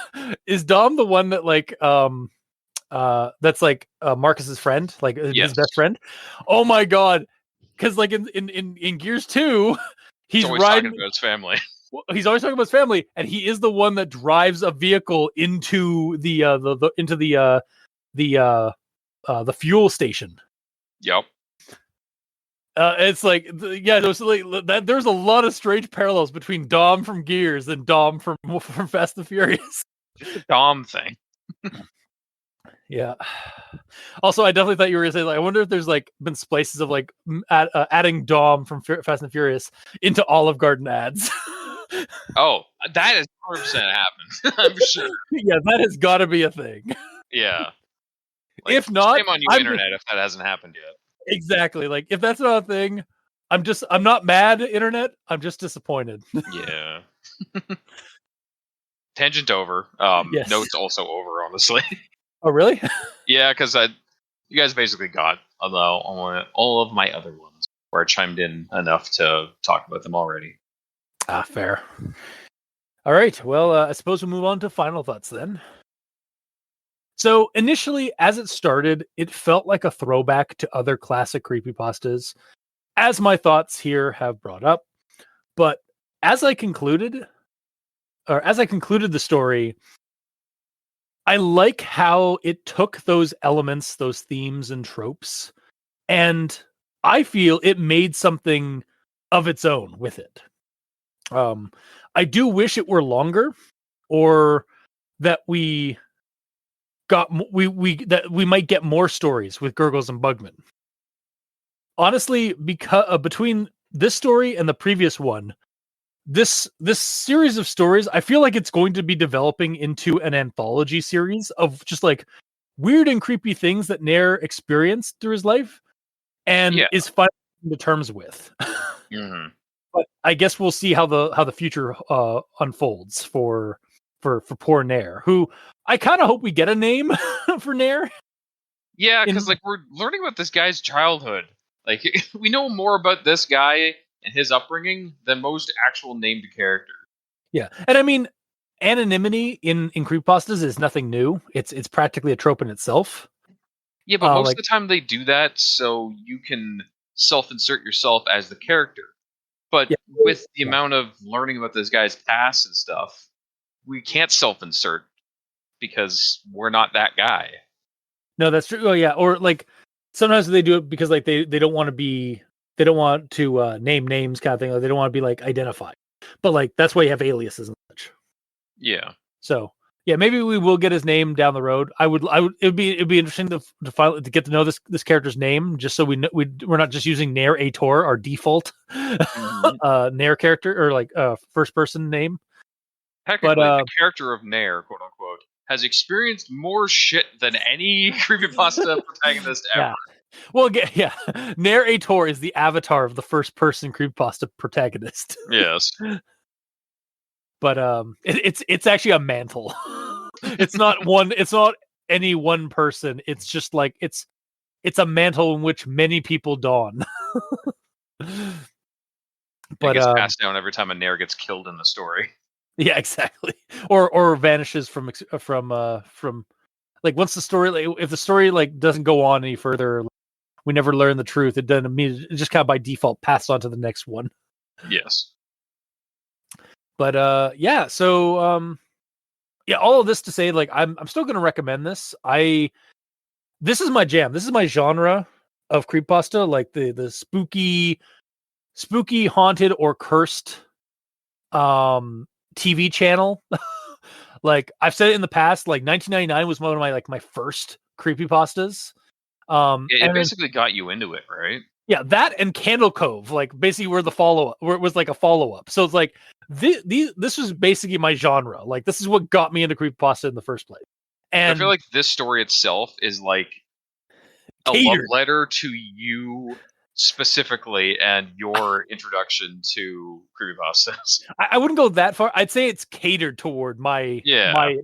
Is Dom the one that like that's like Marcus's friend, like his Yes. best friend? Oh my God! Because like in Gears 2, He's he's always riding. talking about his family. He's always talking about his family, and he is the one that drives a vehicle into the fuel station. Yep. It's like, there's there's a lot of strange parallels between Dom from Gears and Dom from Fast and Furious. Just a Dom thing. Yeah. Also, I definitely thought you were gonna say, like, I wonder if there's like been splices of like adding Dom from Fast and Furious into Olive Garden ads. Oh, that is 100% happened. I'm sure. Yeah, that has got to be a thing. Yeah. Like, If not, shame on you, internet, if that hasn't happened yet. Exactly. Like, if that's not a thing, I'm not mad, internet. I'm just disappointed. Yeah. Tangent over. Yes. Notes also over, honestly. Oh, really? Yeah, because you guys basically got all of my other ones where I chimed in enough to talk about them already. Fair. All right. Well, I suppose we'll move on to final thoughts then. So initially, as it started, it felt like a throwback to other classic creepypastas, as my thoughts here have brought up. But as I concluded the story, I like how it took those elements, those themes and tropes, and I feel it made something of its own with it. I do wish it were longer, or that we might get more stories with Gurgles and Bugman. Honestly, because between this story and the previous one, this series of stories, I feel like it's going to be developing into an anthology series of just like weird and creepy things that Nair experienced through his life and is finally to terms with. Mm-hmm. But I guess we'll see how the future unfolds for poor Nair, who I kind of hope we get a name for Nair. Yeah, because like we're learning about this guy's childhood. Like we know more about this guy and his upbringing than most actual named characters. Yeah, and I mean, anonymity in creepypastas is nothing new. It's practically a trope in itself. Yeah, but most of the time they do that so you can self-insert yourself as the character. But with the amount of learning about this guy's past and stuff, we can't self-insert because we're not that guy. No, that's true. Oh yeah, or like sometimes they do it because like they don't want to name names kind of thing. Like, they don't want to be like identified. But like that's why you have aliases and such. Yeah. So yeah, maybe we will get his name down the road. It'd be interesting to get to know this character's name, just so we're not just using Nair Ator, our default Nair character, or like first person name. Technically, the character of Nair, quote unquote, has experienced more shit than any creepypasta protagonist ever. Yeah. Well, yeah, Nair Ator is the avatar of the first person creepypasta protagonist. Yes. But it's actually a mantle. It's not any one person. It's just like it's a mantle in which many people don. But it gets passed down every time a Nair gets killed in the story. Yeah, exactly. Or vanishes from like once the story, like if the story like doesn't go on any further, we never learn the truth. It doesn't immediately, it just kind of by default passed on to the next one. Yes. But yeah, so yeah, all of this to say, like I'm still gonna recommend this. This is my jam. This is my genre of creepypasta, like the spooky, haunted, or cursed TV channel. Like I've said it in the past, like 1999 was one of my first creepypastas. It basically got you into it, right? Yeah, that and Candle Cove, like basically were the follow-up, where it was like a follow-up. So it's like this was basically my genre. Like this is what got me into creepypasta in the first place. And I feel like this story itself is like a love letter to you specifically and your introduction to creepypastas. I wouldn't go that far. I'd say it's catered toward my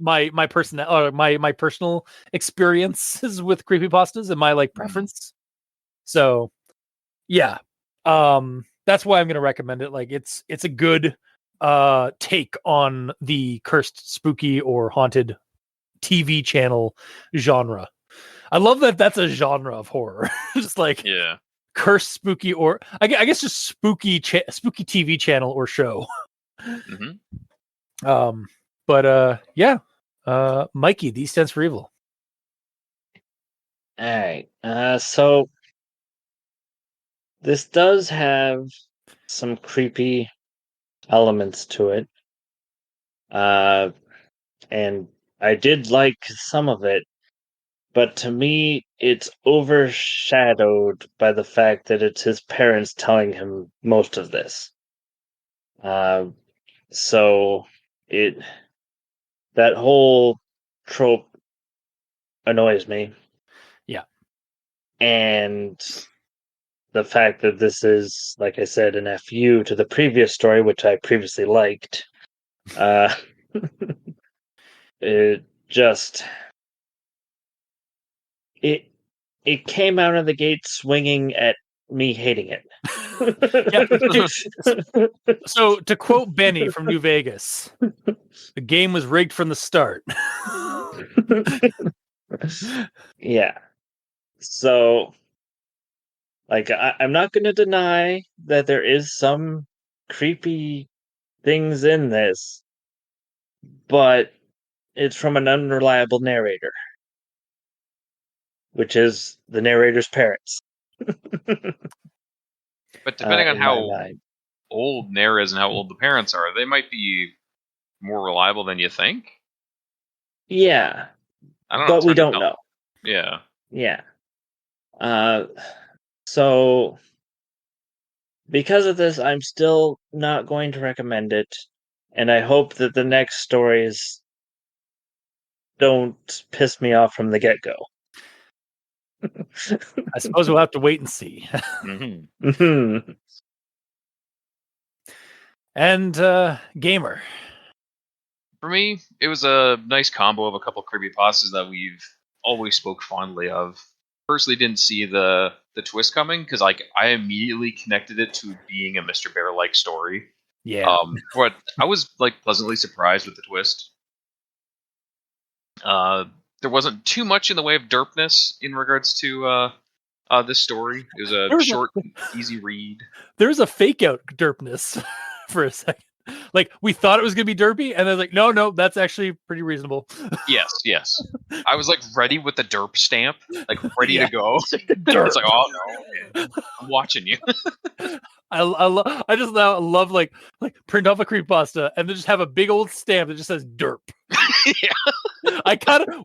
my personal experiences with creepypastas and my preference. So yeah, that's why I'm gonna recommend it. Like it's a good take on the cursed, spooky, or haunted TV channel genre. I love that that's a genre of horror. Just like Yeah. cursed, spooky, or I guess just spooky TV channel or show. Mm-hmm. Yeah. Mikey, D stands for evil. All right. So this does have some creepy elements to it. And I did like some of it, but to me, it's overshadowed by the fact that it's his parents telling him most of this. So that whole trope annoys me. Yeah. And the fact that this is, like I said, an FU to the previous story, which I previously liked, it just it came out of the gate swinging at me hating it. So to quote Benny from New Vegas, the game was rigged from the start. Yeah. So, I'm not going to deny that there is some creepy things in this, but it's from an unreliable narrator, which is the narrator's parents. But depending on how mind. old Nair is and how old the parents are, they might be more reliable than you think. Yeah. I don't know. But we don't know. Yeah. Yeah. So because of this, I'm still not going to recommend it, and I hope that the next stories don't piss me off from the get-go. I suppose we'll have to wait and see. Mm-hmm. And Gamer. For me, it was a nice combo of a couple creepypastas that we've always spoke fondly of. Personally, didn't see the twist coming because I immediately connected it to being a Mr. Bear like story. Yeah. But I was pleasantly surprised with the twist. There wasn't too much in the way of derpness in regards to this story. It was a short, easy read. There's a fake out derpness for a second. We thought it was gonna be derpy, and then no, that's actually pretty reasonable. Yes. I was ready with the derp stamp, ready to go. Derp. It's oh no, I'm watching you. I just now love print off a creepypasta and then just have a big old stamp that just says derp. Yeah.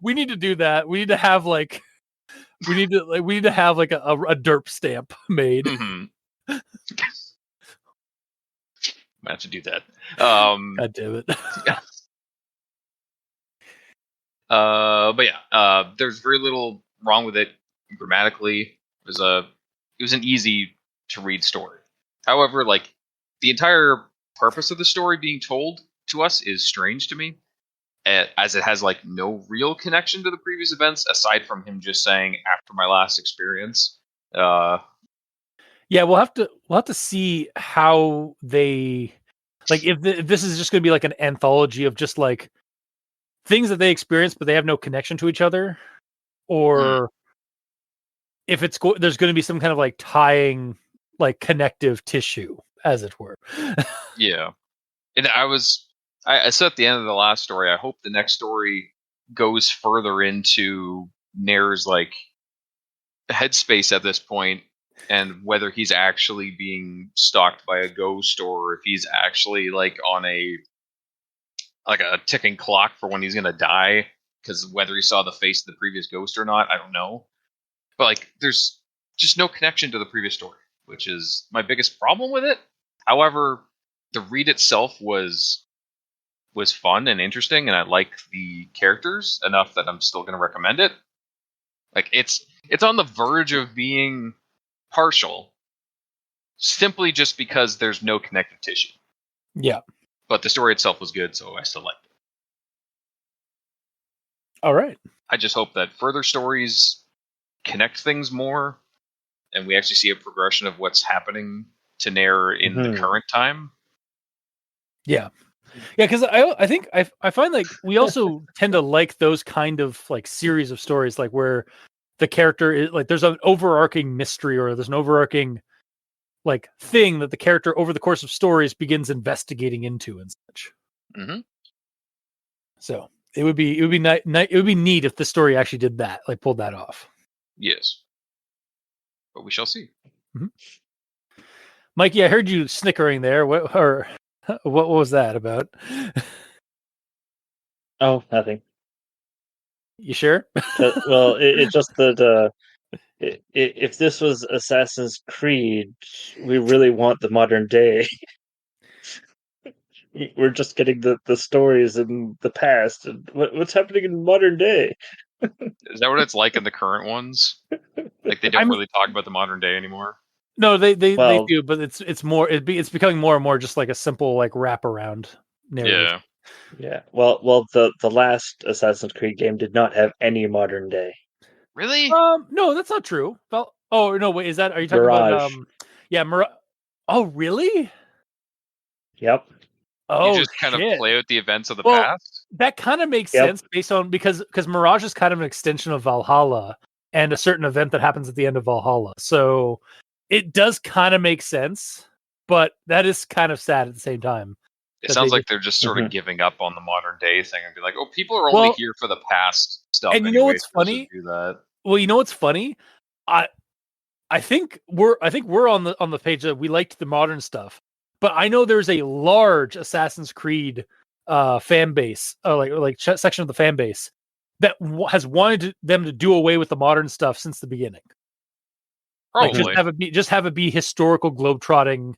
We need to do that. We need to have we need to have a derp stamp made. Mm-hmm. I have to do that. God damn it. But yeah, there's very little wrong with it grammatically. It was an easy to read story. However, the entire purpose of the story being told to us is strange to me, as it has no real connection to the previous events aside from him just saying after my last experience. Yeah, we'll have to see how they if this is just going to be an anthology of just things that they experience but they have no connection to each other, or if there's going to be some kind of tying connective tissue, as it were. Yeah, and I said at the end of the last story, I hope the next story goes further into Nair's headspace at this point, and whether he's actually being stalked by a ghost or if he's actually on a ticking clock for when he's gonna die, because whether he saw the face of the previous ghost or not, I don't know. But there's just no connection to the previous story, which is my biggest problem with it. However, the read itself was fun and interesting, and I like the characters enough that I'm still gonna recommend it. It's on the verge of being partial, simply just because there's no connective tissue. Yeah. But the story itself was good, so I still liked it. All right. I just hope that further stories connect things more, and we actually see a progression of what's happening to Nair in the current time. Yeah. Yeah, because I think I find like we also tend to like those kind of like series of stories, like where the character is like there's an overarching mystery or there's an overarching like thing that the character over the course of stories begins investigating into and such. Mm-hmm. So it would be it would be neat if the story actually did that, like pulled that off. Yes, but we shall see. Mm-hmm. Mikey, I heard you snickering there. What was that about? Oh, nothing. You sure? Well, it's just that if this was Assassin's Creed, we really want the modern day. We're just getting the stories in the past. And what's happening in modern day? Is that what it's like in the current ones? Like they don't really talk about the modern day anymore. No, they do, but it's more it's becoming more and more just like a simple like wraparound narrative. Yeah. Well, the last Assassin's Creed game did not have any modern day. Really? No, that's not true. Oh no, wait, are you talking Mirage. about yeah, Mirage? Oh, really? Yep. Oh, you just kind of play with the events of the past? That kind of makes sense based on because Mirage is kind of an extension of Valhalla and a certain event that happens at the end of Valhalla. So it does kind of make sense, but that is kind of sad at the same time. It sounds like they're just sort of giving up on the modern day thing and be like, "Oh, people are only here for the past stuff." And you know what's funny? Do that. Well, you know what's funny? I think we're on the page that we liked the modern stuff, but I know there's a large Assassin's Creed fan base, section of the fan base that has wanted them to do away with the modern stuff since the beginning. Probably like just have it be historical globetrotting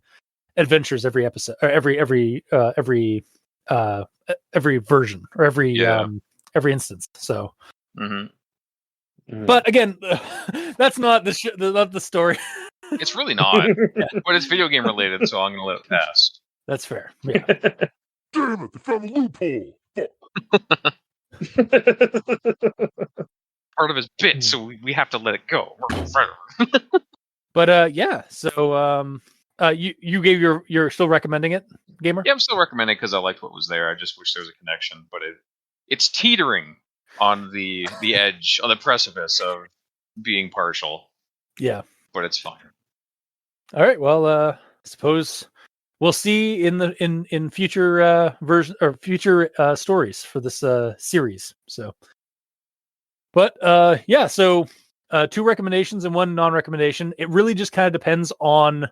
adventures every episode or every version or every instance. So, but again, that's not the story. It's really not, but it's video game related, so I'm going to let it pass. That's fair. Yeah. Damn it! They found a loophole. Part of his bit, so we have to let it go. But yeah, so you gave you're still recommending it, Gamer? Yeah, I'm still recommending because I liked what was there. I just wish there was a connection, but it's teetering on the edge, on the precipice of being partial. Yeah, but it's fine. All right. Well, I suppose we'll see in future version or future stories for this series. So, but yeah, so 2 recommendations and 1 non-recommendation. It really just kind of depends on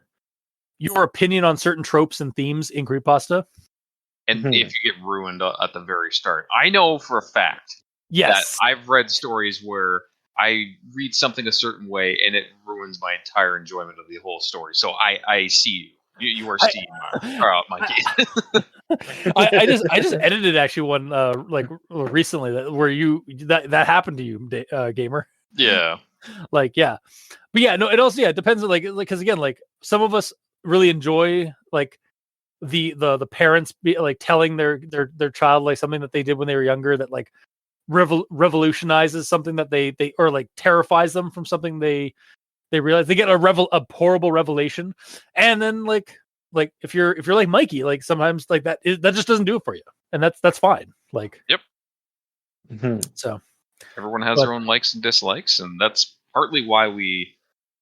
your opinion on certain tropes and themes in creepypasta. And if you get ruined at the very start. I know for a fact that I've read stories where I read something a certain way and it ruins my entire enjoyment of the whole story. So I see you. You are seeing Mikey. I just edited actually one like recently that happened to you, Gamer. Yeah. Like, yeah. But yeah, no, it also, it depends on like, cause again, like some of us really enjoy like the parents be like telling their child like something that they did when they were younger that like revolutionizes something that they or like terrifies them from something they realize. They get a horrible revelation, and then like if you're like Mikey, like sometimes like that just doesn't do it for you, and that's fine. Like, yep. So everyone has their own likes and dislikes, and that's partly why we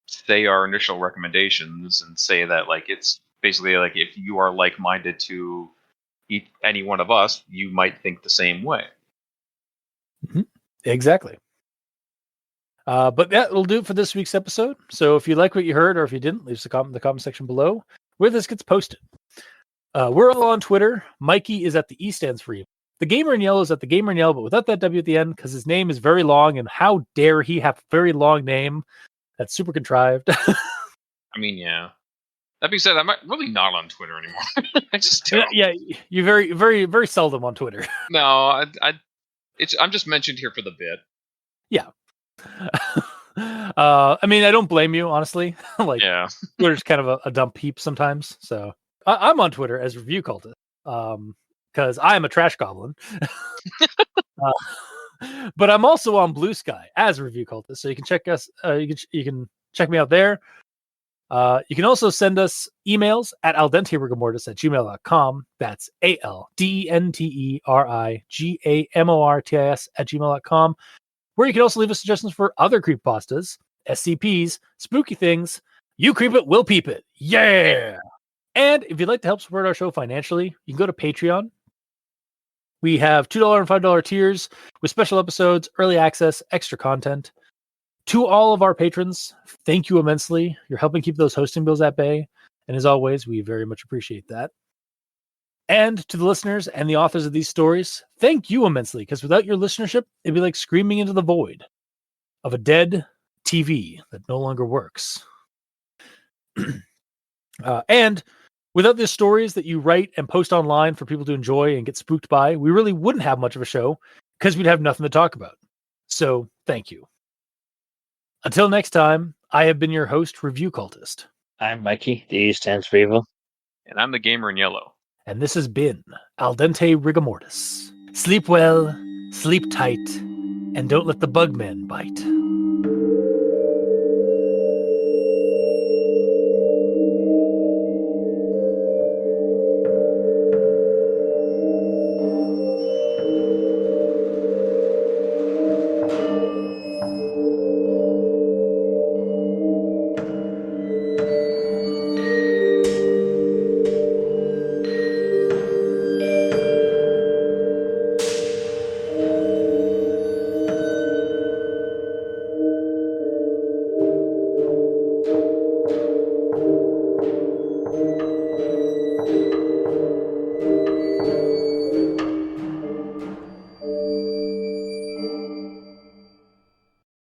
say our initial recommendations and say that like it's basically like if you are like-minded to any one of us, you might think the same way. Exactly. But that will do it for this week's episode. So if you like what you heard, or if you didn't, leave us a comment in the comment section below where this gets posted. We're all on Twitter. Mikey is at the E stands for evil. The Gamer in Yellow is at the Gamer in Yellow, but without that W at the end, because his name is very long, and how dare he have a very long name? That's super contrived. I mean, yeah. That being said, I'm really not on Twitter anymore. I just don't. Yeah, you're very, very, very seldom on Twitter. No, I'm just mentioned here for the bit. Yeah. I mean, I don't blame you, honestly. Like, Yeah. Twitter's kind of a dumb heap sometimes. So I'm on Twitter as Review Cultist, because I am a trash goblin. But I'm also on Blue Sky as Review Cultist, so you can check us. You can check me out there. You can also send us emails at aldenterigamortis@gmail.com. That's ALDNTERIGAMORTIS@gmail.com, where you can also leave us suggestions for other creepypastas, SCPs, spooky things. You creep it, we'll peep it. Yeah! And if you'd like to help support our show financially, you can go to Patreon. We have $2 and $5 tiers with special episodes, early access, extra content. To all of our patrons, thank you immensely. You're helping keep those hosting bills at bay. And as always, we very much appreciate that. And to the listeners and the authors of these stories, thank you immensely, because without your listenership, it'd be like screaming into the void of a dead TV that no longer works. And without the stories that you write and post online for people to enjoy and get spooked by, we really wouldn't have much of a show because we'd have nothing to talk about. So thank you. Until next time, I have been your host, Review Cultist. I'm Mikey. The E stands for evil. And I'm the gamer in yellow. And this has been Al Dente Rigamortis. Sleep well, sleep tight, and don't let the Bugman bite.